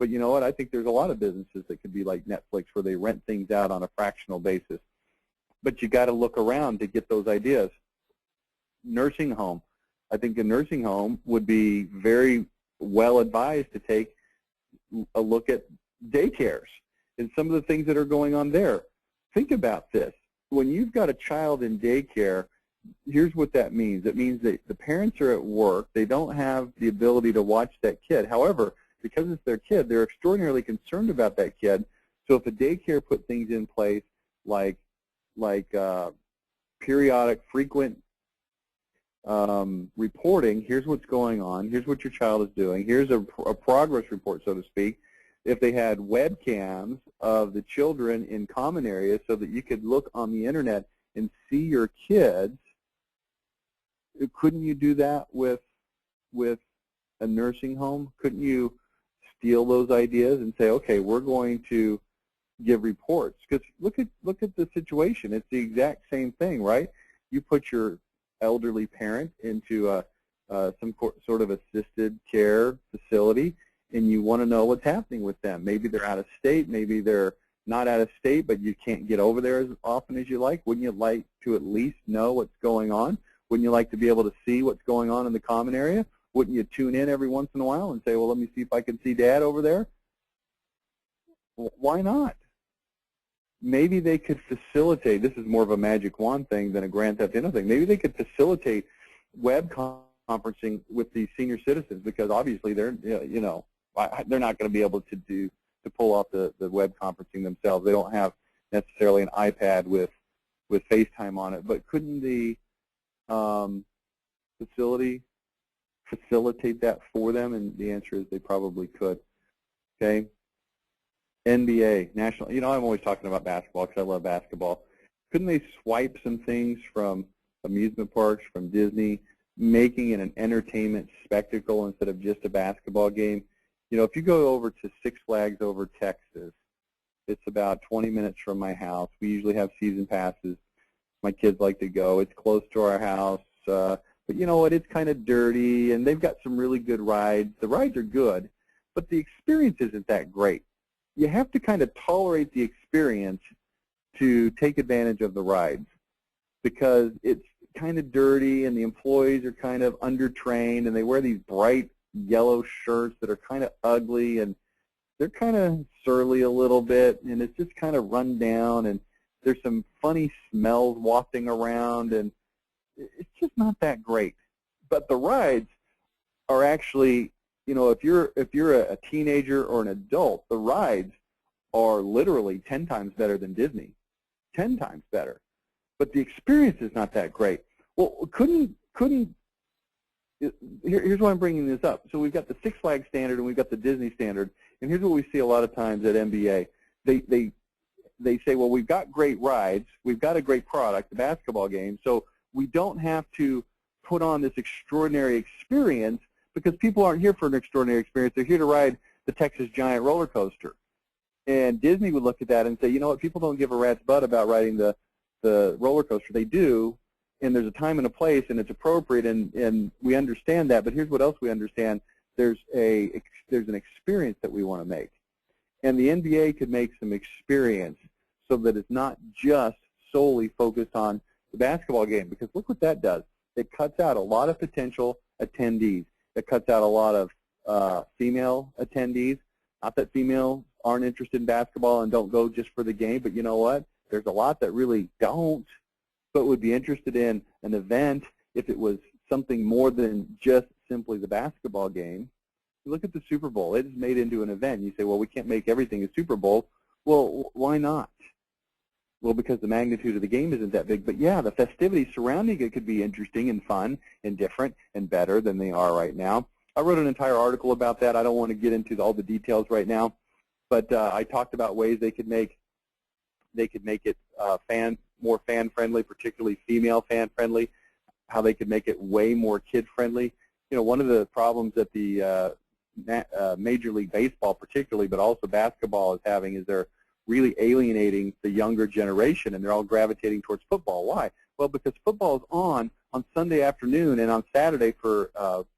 But you know what? I think there's a lot of businesses that could be like Netflix, where they rent things out on a fractional basis. But you got to look around to get those ideas. Nursing home. I think a nursing home would be very well advised to take a look at daycares and some of the things that are going on there. Think about this. When you've got a child in daycare, here's what that means. It means that the parents are at work. They don't have the ability to watch that kid. However, because it's their kid, they're extraordinarily concerned about that kid. So if a daycare put things in place like periodic, frequent reporting, here's what's going on, here's what your child is doing, here's a progress report, so to speak. If they had webcams of the children in common areas so that you could look on the internet and see your kids, couldn't you do that with a nursing home? Couldn't you steal those ideas and say, okay, we're going to give reports? Because look at the situation. It's the exact same thing, right? You put your elderly parent into some sort of assisted care facility, and you want to know what's happening with them. Maybe they're out of state, maybe they're not out of state, but you can't get over there as often as you like. Wouldn't you like to at least know what's going on? Wouldn't you like to be able to see what's going on in the common area? Wouldn't you tune in every once in a while and say, well, let me see if I can see Dad over there? Why not? Maybe they could facilitate, this is more of a magic wand thing than a Grand Theft Auto thing, maybe they could facilitate web conferencing with these senior citizens, because obviously they're, they're not going to be able to pull off the web conferencing themselves. They don't have necessarily an iPad with FaceTime on it. But couldn't the facility facilitate that for them? And the answer is they probably could. Okay. NBA, national, I'm always talking about basketball because I love basketball. Couldn't they swipe some things from amusement parks, from Disney, making it an entertainment spectacle instead of just a basketball game, if you go over to Six Flags over Texas, it's about 20 minutes from my house. We usually have season passes. My kids like to go. It's close to our house. But you know what? It's kind of dirty, and they've got some really good rides. The rides are good, but the experience isn't that great. You have to kind of tolerate the experience to take advantage of the rides because it's kind of dirty, and the employees are kind of undertrained, and they wear these bright yellow shirts that are kind of ugly, and they're kind of surly a little bit, and it's just kind of run down, and there's some funny smells wafting around, and it's just not that great. But the rides are actually, if you're a teenager or an adult, the rides are literally 10 times better than Disney, 10 times better. But the experience is not that great. Well, here's why I'm bringing this up. So we've got the Six Flags standard and we've got the Disney standard, and here's what we see a lot of times at NBA. They say, well, we've got great rides, we've got a great product, the basketball game, so we don't have to put on this extraordinary experience because people aren't here for an extraordinary experience. They're here to ride the Texas Giant roller coaster. And Disney would look at that and say, you know what, people don't give a rat's butt about riding the roller coaster. They do, and there's a time and a place, and it's appropriate, and we understand that. But here's what else we understand. There's an experience that we want to make. And the NBA could make some experience so that it's not just solely focused on the basketball game, because look what that does. It cuts out a lot of potential attendees. It cuts out a lot of female attendees. Not that females aren't interested in basketball and don't go just for the game, but you know what? There's a lot that really don't, but would be interested in an event if it was something more than just simply the basketball game. You look at the Super Bowl. It is made into an event. You say, well, we can't make everything a Super Bowl. Well, why not? Well, because the magnitude of the game isn't that big. But, yeah, the festivities surrounding it could be interesting and fun and different and better than they are right now. I wrote an entire article about that. I don't want to get into all the details right now, but I talked about ways they could make it more fan-friendly, particularly female fan-friendly, how they could make it way more kid-friendly. One of the problems that the Major League Baseball particularly, but also basketball is having is they're really alienating the younger generation, and they're all gravitating towards football. Why? Well, because football is on Sunday afternoon and on Saturday for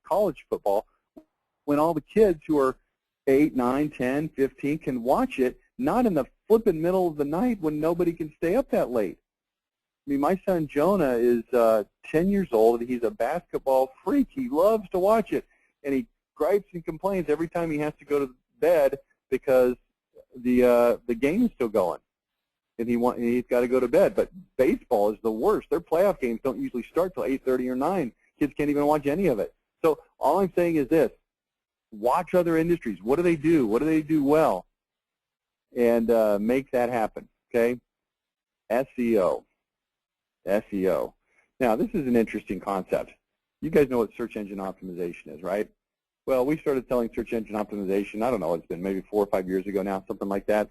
college football, when all the kids who are 8, 9, 10, 15 can watch it, not in the flipping middle of the night when nobody can stay up that late. I mean, my son Jonah is 10 years old, and he's a basketball freak. He loves to watch it, and he gripes and complains every time he has to go to bed because the game is still going, and he's got to go to bed. But baseball is the worst. Their playoff games don't usually start till 8:30 or 9. Kids can't even watch any of it. So all I'm saying is this: watch other industries. What do they do? What do they do well? And make that happen. Okay? SEO. SEO. Now, this is an interesting concept. You guys know what search engine optimization is, right? Well, we started selling search engine optimization, I don't know, it's been maybe 4 or 5 years ago now, something like that.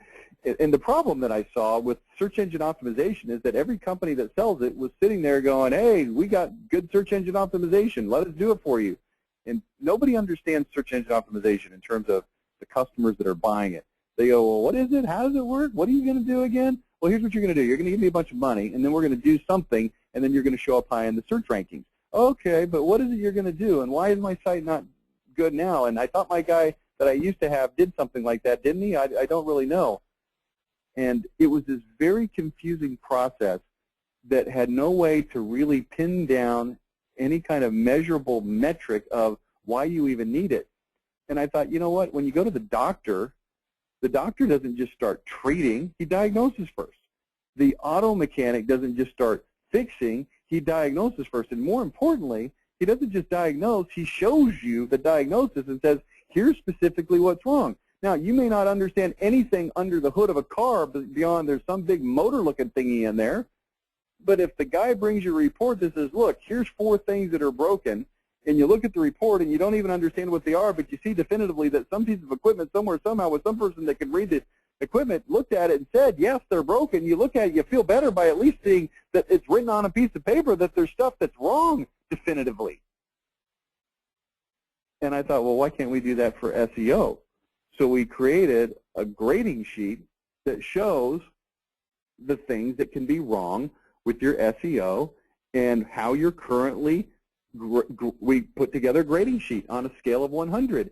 And the problem that I saw with search engine optimization is that every company that sells it was sitting there going, hey, we got good search engine optimization, let us do it for you. And nobody understands search engine optimization in terms of the customers that are buying it. They go, well, what is it? How does it work? What are you going to do again? Well, here's what you're going to do. You're going to give me a bunch of money, and then we're going to do something, and then you're going to show up high in the search rankings. Okay, but what is it you're going to do, and why is my site not good now? And I thought my guy that I used to have did something like that, didn't he? I don't really know. And it was this very confusing process that had no way to really pin down any kind of measurable metric of why you even need it. And I thought, you know what, when you go to the doctor doesn't just start treating, he diagnoses first. The auto mechanic doesn't just start fixing, he diagnoses first. And more importantly, he doesn't just diagnose, he shows you the diagnosis and says, here's specifically what's wrong. Now, you may not understand anything under the hood of a car beyond there's some big motor-looking thingy in there, but if the guy brings you a report that says, look, here's 4 things that are broken, and you look at the report and you don't even understand what they are, but you see definitively that some piece of equipment somewhere, somehow, with some person that can read the equipment looked at it and said, yes, they're broken. You look at it, you feel better by at least seeing that it's written on a piece of paper that there's stuff that's wrong definitively. And I thought, well, why can't we do that for SEO? So we created a grading sheet that shows the things that can be wrong with your SEO and how you're currently, we put together a grading sheet on a scale of 100.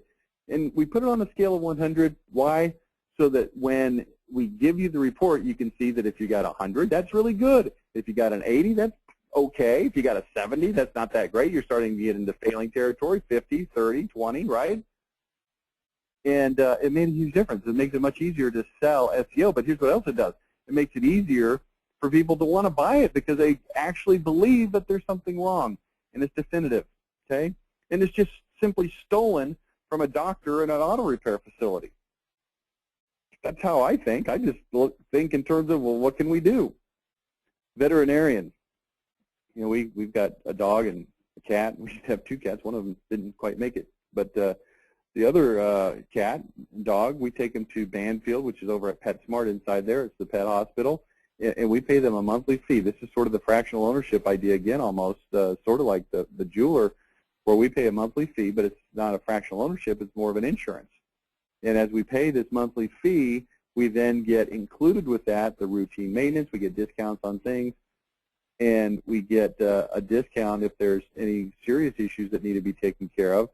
And we put it on a scale of 100. Why? So that when we give you the report, you can see that if you got 100, that's really good. If you got an 80, that's okay. If you got a 70, that's not that great. You're starting to get into failing territory, 50, 30, 20, right? And it made a huge difference. It makes it much easier to sell SEO. But here's what else it does. It makes it easier for people to want to buy it because they actually believe that there's something wrong, and it's definitive, okay? And it's just simply stolen from a doctor in an auto repair facility. That's how I think. I just think in terms of, well, what can we do? Veterinarian. You know, we've got a dog and a cat. We have 2 cats. One of them didn't quite make it. But the other cat and dog, we take them to Banfield, which is over at PetSmart inside there. It's the pet hospital. And we pay them a monthly fee. This is sort of the fractional ownership idea again, almost sort of like the jeweler, where we pay a monthly fee, but it's not a fractional ownership. It's more of an insurance. And as we pay this monthly fee, we then get included with that the routine maintenance. We get discounts on things, and we get a discount if there's any serious issues that need to be taken care of.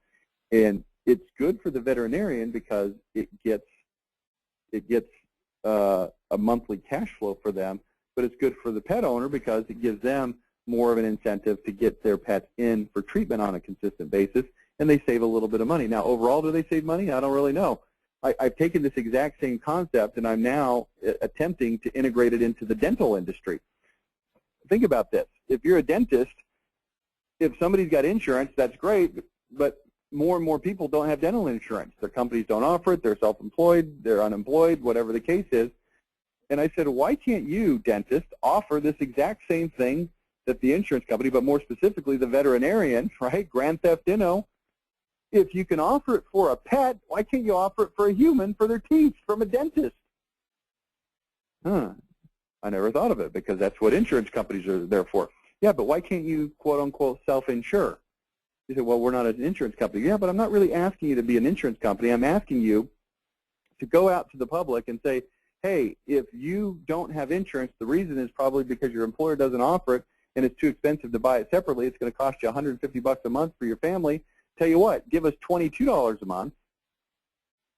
And it's good for the veterinarian because it gets a monthly cash flow for them, but it's good for the pet owner because it gives them more of an incentive to get their pets in for treatment on a consistent basis, and they save a little bit of money. Now, overall, do they save money? I don't really know. I've taken this exact same concept, and I'm now attempting to integrate it into the dental industry. Think about this. If you're a dentist, if somebody's got insurance, that's great, but more and more people don't have dental insurance. Their companies don't offer it. They're self-employed. They're unemployed, whatever the case is. And I said, why can't you, dentist, offer this exact same thing that the insurance company, but more specifically the veterinarian, right, Grand Theft Auto, if you can offer it for a pet, why can't you offer it for a human for their teeth from a dentist? I never thought of it because that's what insurance companies are there for. Yeah, but why can't you, quote, unquote, self-insure? You say, well, we're not an insurance company. Yeah, but I'm not really asking you to be an insurance company. I'm asking you to go out to the public and say, hey, if you don't have insurance, the reason is probably because your employer doesn't offer it and it's too expensive to buy it separately. It's going to cost you $150 a month for your family. Tell you what, give us $22 a month.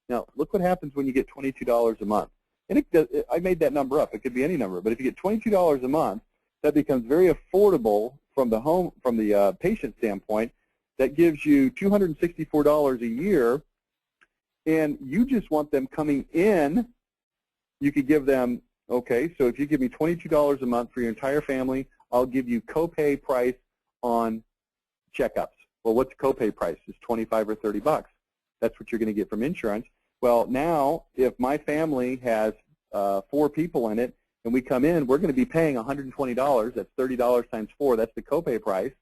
Now, look what happens when you get $22 a month. And I made that number up. It could be any number. But if you get $22 a month, that becomes very affordable from the patient standpoint. That gives you $264 a year, and you just want them coming in. You could give them, okay, so if you give me $22 a month for your entire family, I'll give you copay price on checkups. Well, what's copay price? It's 25 or 30 bucks. That's what you're going to get from insurance. Well, now, if my family has 4 people in it, and we come in, we're going to be paying $120. That's $30 times 4. That's the copay price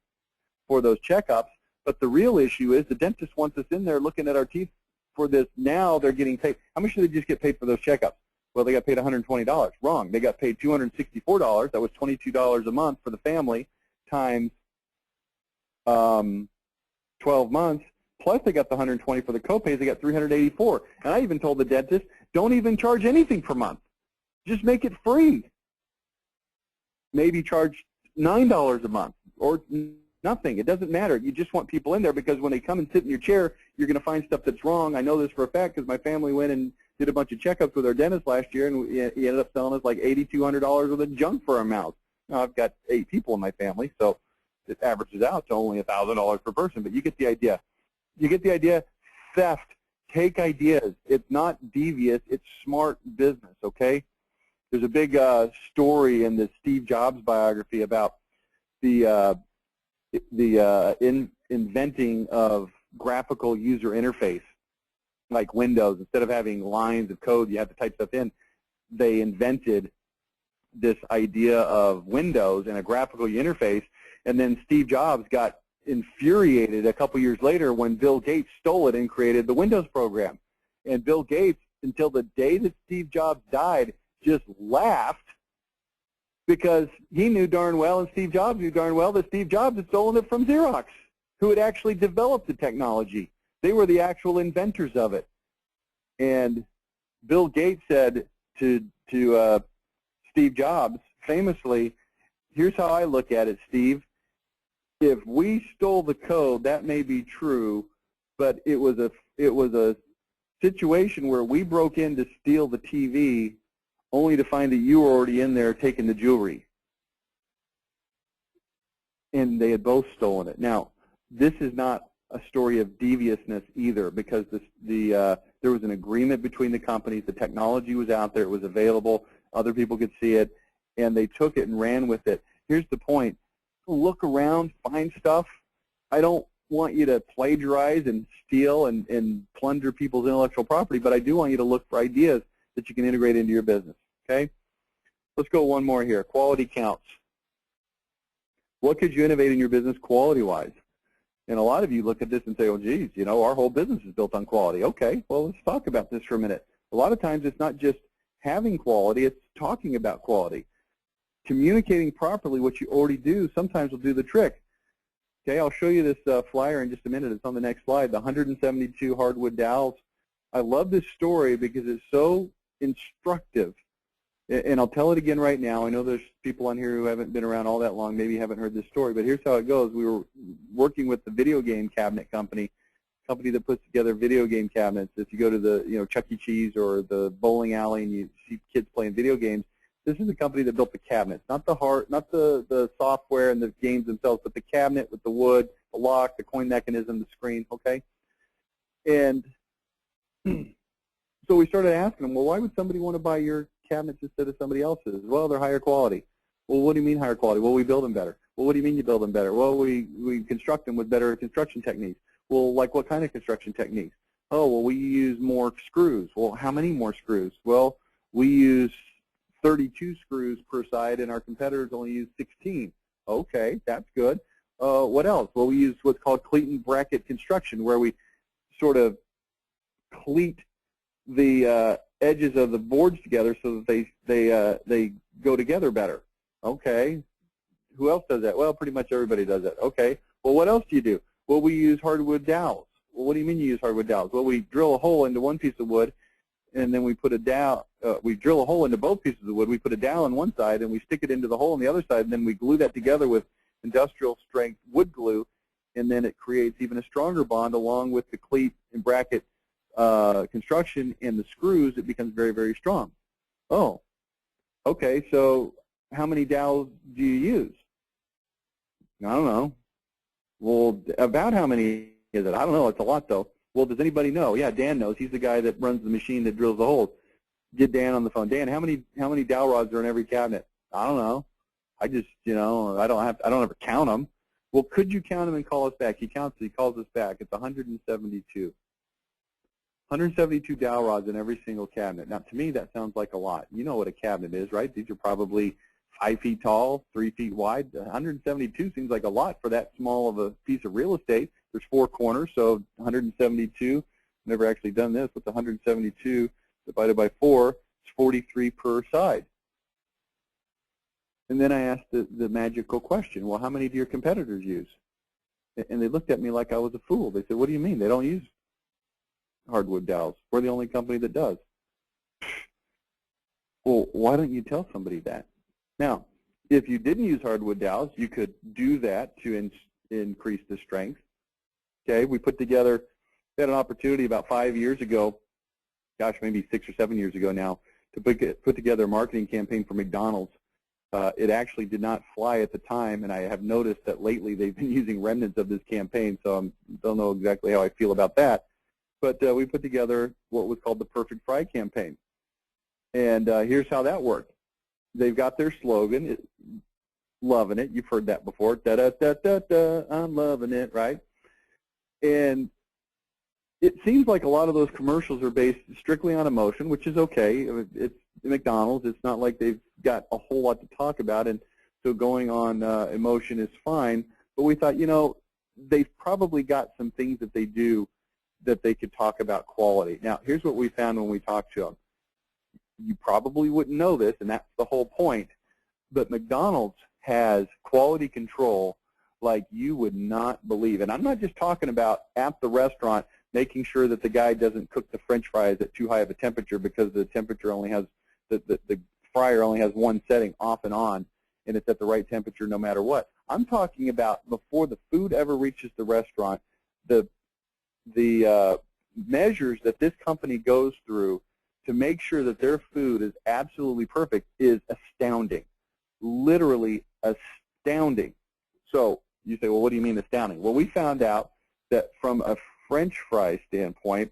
for those checkups. But the real issue is the dentist wants us in there looking at our teeth for this. Now they're getting paid. How much did they just get paid for those checkups? Well, they got paid $120. Wrong. They got paid $264. That was $22 a month for the family times 12 months. Plus they got the $120 for the copays. They got $384. And I even told the dentist, don't even charge anything per month. Just make it free. Maybe charge $9 a month or nothing. It doesn't matter. You just want people in there because when they come and sit in your chair, you're going to find stuff that's wrong. I know this for a fact because my family went and did a bunch of checkups with our dentist last year, and he ended up selling us like $8,200 worth of junk for our mouths. Now, I've got 8 people in my family, so it averages out to only $1,000 per person, but you get the idea. You get the idea. Theft. Take ideas. It's not devious. It's smart business, okay? There's a big story in the Steve Jobs biography about the inventing of graphical user interface, like Windows. Instead of having lines of code you have to type stuff in, they invented this idea of Windows and a graphical interface, and then Steve Jobs got infuriated a couple years later when Bill Gates stole it and created the Windows program. And Bill Gates, until the day that Steve Jobs died, just laughed because he knew darn well, and Steve Jobs knew darn well, that Steve Jobs had stolen it from Xerox, who had actually developed the technology. They were the actual inventors of it. And Bill Gates said to Steve Jobs, famously, here's how I look at it, Steve. If we stole the code, that may be true, but it was a situation where we broke in to steal the TV only to find that you were already in there taking the jewelry. And they had both stolen it. Now, this is not a story of deviousness either, because there was an agreement between the companies. The technology was out there. It was available. Other people could see it, and they took it and ran with it. Here's the point. Look around, find stuff. I don't want you to plagiarize and steal and plunder people's intellectual property, but I do want you to look for ideas that you can integrate into your business, okay? Let's go one more here. Quality counts. What could you innovate in your business quality-wise? And a lot of you look at this and say, oh, geez, you know, our whole business is built on quality. Okay, well, let's talk about this for a minute. A lot of times it's not just having quality, it's talking about quality. Communicating properly what you already do sometimes will do the trick. Okay, I'll show you this flyer in just a minute. It's on the next slide, the 172 hardwood dowels. I love this story because it's so instructive. And I'll tell it again right now. I know there's people on here who haven't been around all that long, maybe haven't heard this story, but here's how it goes. We were working with the video game cabinet company that puts together video game cabinets. If you go to the Chuck E. Cheese or the bowling alley and you see kids playing video games, this is the company that built the cabinets, not the software and the games themselves, but the cabinet with the wood, the lock, the coin mechanism, the screen, okay? And so we started asking them, well, why would somebody want to buy your cabinets instead of somebody else's? Well, they're higher quality. Well, what do you mean higher quality? Well, we build them better. Well, what do you mean you build them better? Well, we construct them with better construction techniques. Well, like what kind of construction techniques? Oh, well, we use more screws. Well, how many more screws? Well, we use 32 screws per side, and our competitors only use 16. Okay, that's good. What else? Well, we use what's called cleat and bracket construction, where we sort of cleat the edges of the boards together so that they go together better. Okay. Who else does that? Well, pretty much everybody does that. Okay. Well, what else do you do? Well, we use hardwood dowels. Well, what do you mean you use hardwood dowels? Well, we drill a hole into one piece of wood, and then we put a dowel. We drill a hole into both pieces of wood. We put a dowel on one side, and we stick it into the hole on the other side, and then we glue that together with industrial strength wood glue, and then it creates even a stronger bond along with the cleat and bracket construction and the screws. It becomes very, very strong. Oh, okay, so how many dowels do you use? I don't know. Well, about how many is it? I don't know. It's a lot, though. Well, does anybody know? Yeah, Dan knows. He's the guy that runs the machine that drills the holes. Get Dan on the phone. Dan, how many dowel rods are in every cabinet? I don't know. I just, I don't ever count them. Well, could you count them and call us back? He counts. He calls us back. It's 172. 172 dowel rods in every single cabinet. Now, to me, that sounds like a lot. You know what a cabinet is, right? These are probably 5 feet tall, 3 feet wide. 172 seems like a lot for that small of a piece of real estate. There's 4 corners, so 172. Never actually done this. What's 172 divided by 4? It's 43 per side. And then I asked the magical question, well, how many do your competitors use? And they looked at me like I was a fool. They said, what do you mean? They don't use hardwood dowels. We're the only company that does. Well, why don't you tell somebody that? Now, if you didn't use hardwood dowels, you could do that to increase the strength. Okay, we had an opportunity about 5 years ago, gosh, maybe 6 or 7 years ago now, to put together a marketing campaign for McDonald's. It actually did not fly at the time, and I have noticed that lately they've been using remnants of this campaign, so I don't know exactly how I feel about that. But we put together what was called the Perfect Fry campaign. And here's how that worked. They've got their slogan, loving it. You've heard that before. Da-da-da-da-da, I'm loving it, right? And it seems like a lot of those commercials are based strictly on emotion, which is okay. It's McDonald's. It's not like they've got a whole lot to talk about, and so going on emotion is fine. But we thought, they've probably got some things that they do that they could talk about quality. Now, here's what we found when we talked to them. You probably wouldn't know this, and that's the whole point, but McDonald's has quality control like you would not believe. And I'm not just talking about at the restaurant, making sure that the guy doesn't cook the French fries at too high of a temperature because the temperature only has, the fryer only has one setting, off and on, and it's at the right temperature no matter what. I'm talking about before the food ever reaches the restaurant, the measures that this company goes through to make sure that their food is absolutely perfect is astounding, literally astounding. So you say, well, what do you mean astounding? Well, we found out that from a French fry standpoint,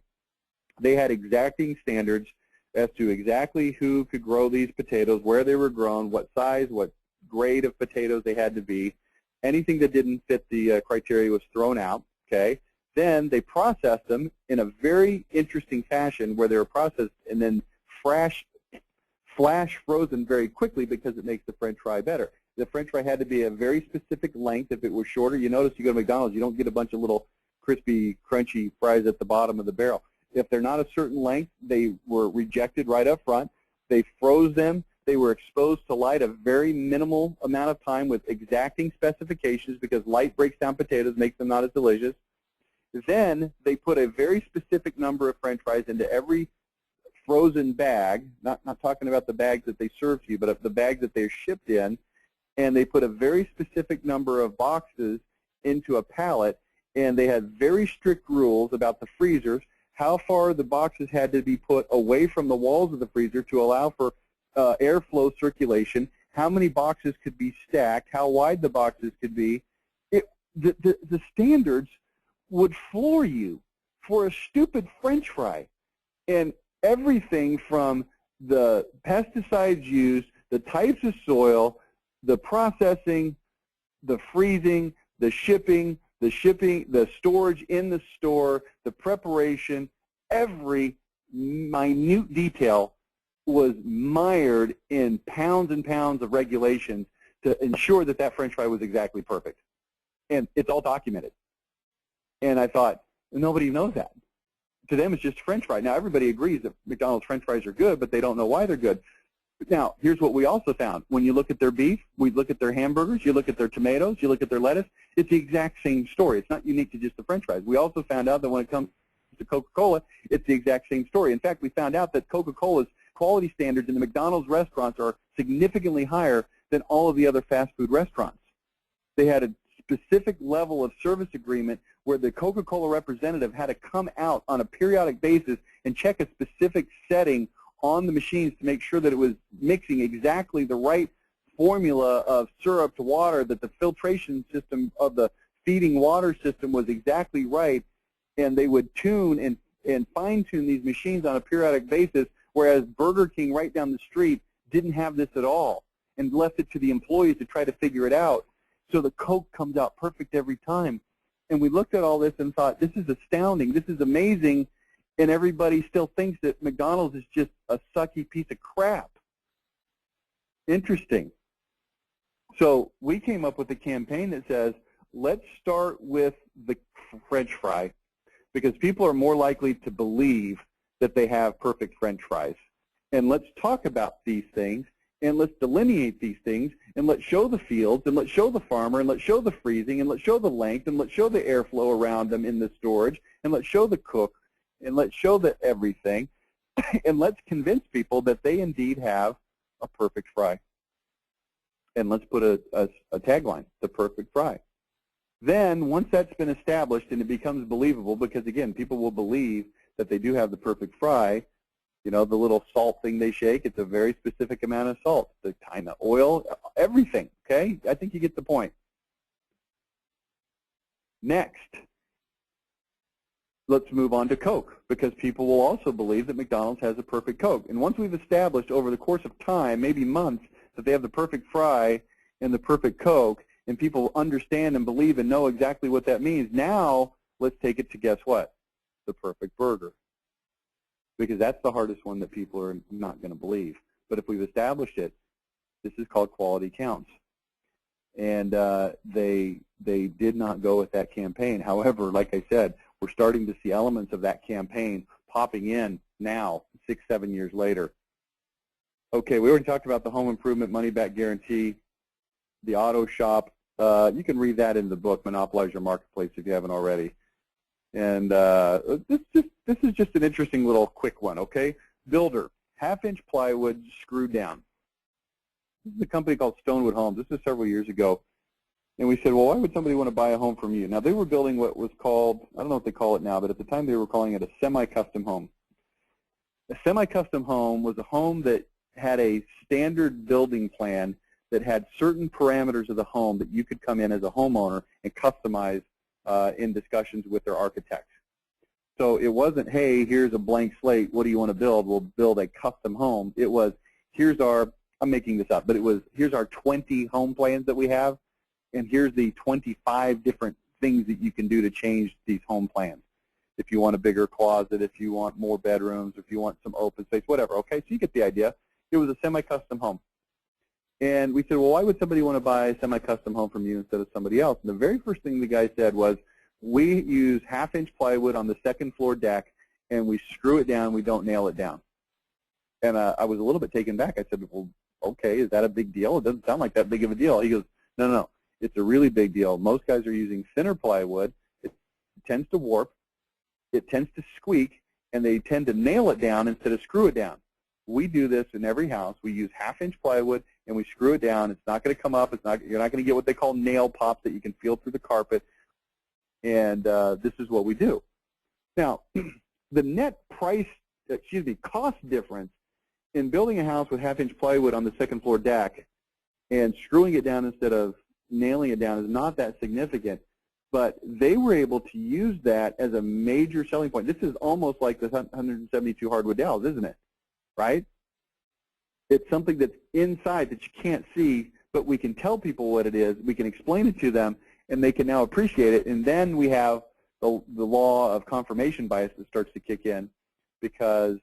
they had exacting standards as to exactly who could grow these potatoes, where they were grown, what size, what grade of potatoes they had to be. Anything that didn't fit the criteria was thrown out, okay? Then they processed them in a very interesting fashion where they were processed and then flash frozen very quickly because it makes the French fry better. The French fry had to be a very specific length. If it was shorter, you notice you go to McDonald's, you don't get a bunch of little crispy, crunchy fries at the bottom of the barrel. If they're not a certain length, they were rejected right up front. They froze them. They were exposed to light a very minimal amount of time with exacting specifications because light breaks down potatoes, makes them not as delicious. Then they put a very specific number of French fries into every frozen bag, not talking about the bags that they serve to you, but the bags that they're shipped in, and they put a very specific number of boxes into a pallet, and they had very strict rules about the freezers, how far the boxes had to be put away from the walls of the freezer to allow for airflow circulation, how many boxes could be stacked, how wide the boxes could be. The standards would floor you for a stupid French fry. And everything from the pesticides used, the types of soil, the processing, the freezing, the shipping, the storage in the store, the preparation, every minute detail was mired in pounds and pounds of regulations to ensure that that French fry was exactly perfect. And it's all documented. And I thought, nobody knows that. To them, it's just French fry. Now, everybody agrees that McDonald's French fries are good, but they don't know why they're good. Now, here's what we also found. When you look at their beef, we look at their hamburgers, you look at their tomatoes, you look at their lettuce, it's the exact same story. It's not unique to just the French fries. We also found out that when it comes to Coca-Cola, it's the exact same story. In fact, we found out that Coca-Cola's quality standards in the McDonald's restaurants are significantly higher than all of the other fast food restaurants. They had a specific level of service agreement where the Coca-Cola representative had to come out on a periodic basis and check a specific setting on the machines to make sure that it was mixing exactly the right formula of syrup to water, that the filtration system of the feeding water system was exactly right, and they would tune and fine-tune these machines on a periodic basis, whereas Burger King right down the street didn't have this at all and left it to the employees to try to figure it out. So the Coke comes out perfect every time. And we looked at all this and thought, this is astounding, this is amazing, and everybody still thinks that McDonald's is just a sucky piece of crap. Interesting. So we came up with a campaign that says, let's start with the French fry, because people are more likely to believe that they have perfect French fries. And let's talk about these things, and let's delineate these things, and let's show the fields, and let's show the farmer, and let's show the freezing, and let's show the length, and let's show the airflow around them in the storage, and let's show the cook, and let's show the everything, and let's convince people that they indeed have a perfect fry. And let's put a tagline, the perfect fry. Then, once that's been established and it becomes believable, because again, people will believe that they do have the perfect fry, you know, the little salt thing they shake, it's a very specific amount of salt, the kind of oil, everything, okay? I think you get the point. Next, let's move on to Coke, because people will also believe that McDonald's has a perfect Coke. And once we've established over the course of time, maybe months, that they have the perfect fry and the perfect Coke, and people understand and believe and know exactly what that means, now let's take it to guess what? The perfect burger. Because that's the hardest one that people are not going to believe. But if we've established it, this is called quality counts. And they did not go with that campaign. However, like I said, we're starting to see elements of that campaign popping in now, 6, 7 years later. Okay, we already talked about the home improvement money-back guarantee, the auto shop. You can read that in the book, Monopolize Your Marketplace, if you haven't already. And this is just an interesting little quick one, okay? Builder, half-inch plywood screwed down. This is a company called Stonewood Homes. This is several years ago. And we said, well, why would somebody want to buy a home from you? Now, they were building what was called, I don't know what they call it now, but at the time they were calling it a semi-custom home. A semi-custom home was a home that had a standard building plan that had certain parameters of the home that you could come in as a homeowner and customize in discussions with their architect. So it wasn't, hey, here's a blank slate, what do you want to build? We'll build a custom home. It was, here's our, I'm making this up, but it was, here's our 20 home plans that we have, and here's the 25 different things that you can do to change these home plans. If you want a bigger closet, if you want more bedrooms, if you want some open space, whatever, okay? So you get the idea. It was a semi-custom home. And we said, well, why would somebody want to buy a semi-custom home from you instead of somebody else? And the very first thing the guy said was, we use half-inch plywood on the second floor deck, and we screw it down, we don't nail it down. And I was a little bit taken back. I said, well, okay, is that a big deal? It doesn't sound like that big of a deal. He goes, no, no, no, it's a really big deal. Most guys are using thinner plywood. It tends to warp, it tends to squeak, and they tend to nail it down instead of screw it down. We do this in every house. We use half-inch plywood, and we screw it down. It's not going to come up. It's not, you're not going to get what they call nail pops that you can feel through the carpet. And this is what we do. Now, the net price, cost difference in building a house with half-inch plywood on the second floor deck and screwing it down instead of nailing it down is not that significant. But they were able to use that as a major selling point. This is almost like the 172 hardwood dowels, isn't it? Right? It's something that's inside that you can't see, but we can tell people what it is. We can explain it to them, and they can now appreciate it. And then we have the law of confirmation bias that starts to kick in, because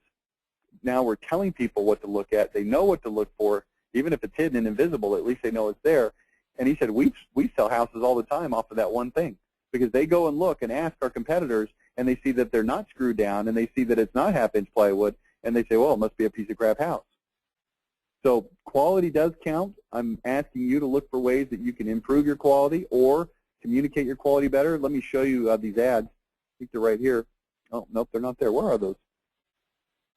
now we're telling people what to look at. They know what to look for. Even if it's hidden and invisible, at least they know it's there. And he said, we sell houses all the time off of that one thing, because they go and look and ask our competitors, and they see that they're not screwed down, and they see that it's not half-inch plywood, and they say, well, it must be a piece of crap house. So quality does count. I'm asking you to look for ways that you can improve your quality or communicate your quality better. Let me show you these ads. I think they're right here. Oh, nope, they're not there. Where are those?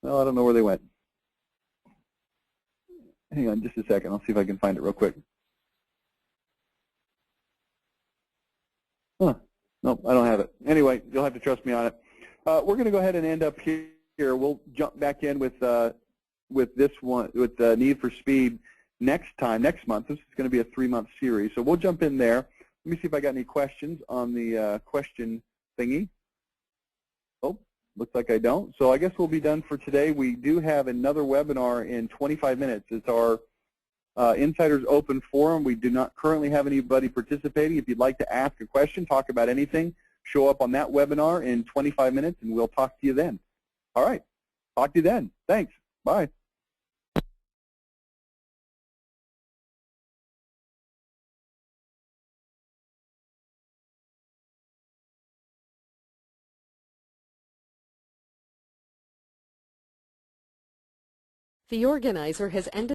Well, I don't know where they went. Hang on just a second. I'll see if I can find it real quick. Huh. Nope, I don't have it. Anyway, you'll have to trust me on it. We're going to go ahead and end up here. We'll jump back in with this one, with Need for Speed next month. This is going to be a 3-month series. So we'll jump in there. Let me see if I got any questions on the question thingy. Oh, looks like I don't. So I guess we'll be done for today. We do have another webinar in 25 minutes. It's our Insiders Open Forum. We do not currently have anybody participating. If you'd like to ask a question, talk about anything, show up on that webinar in 25 minutes, and we'll talk to you then. All right. Talk to you then. Thanks. Bye. The organizer has ended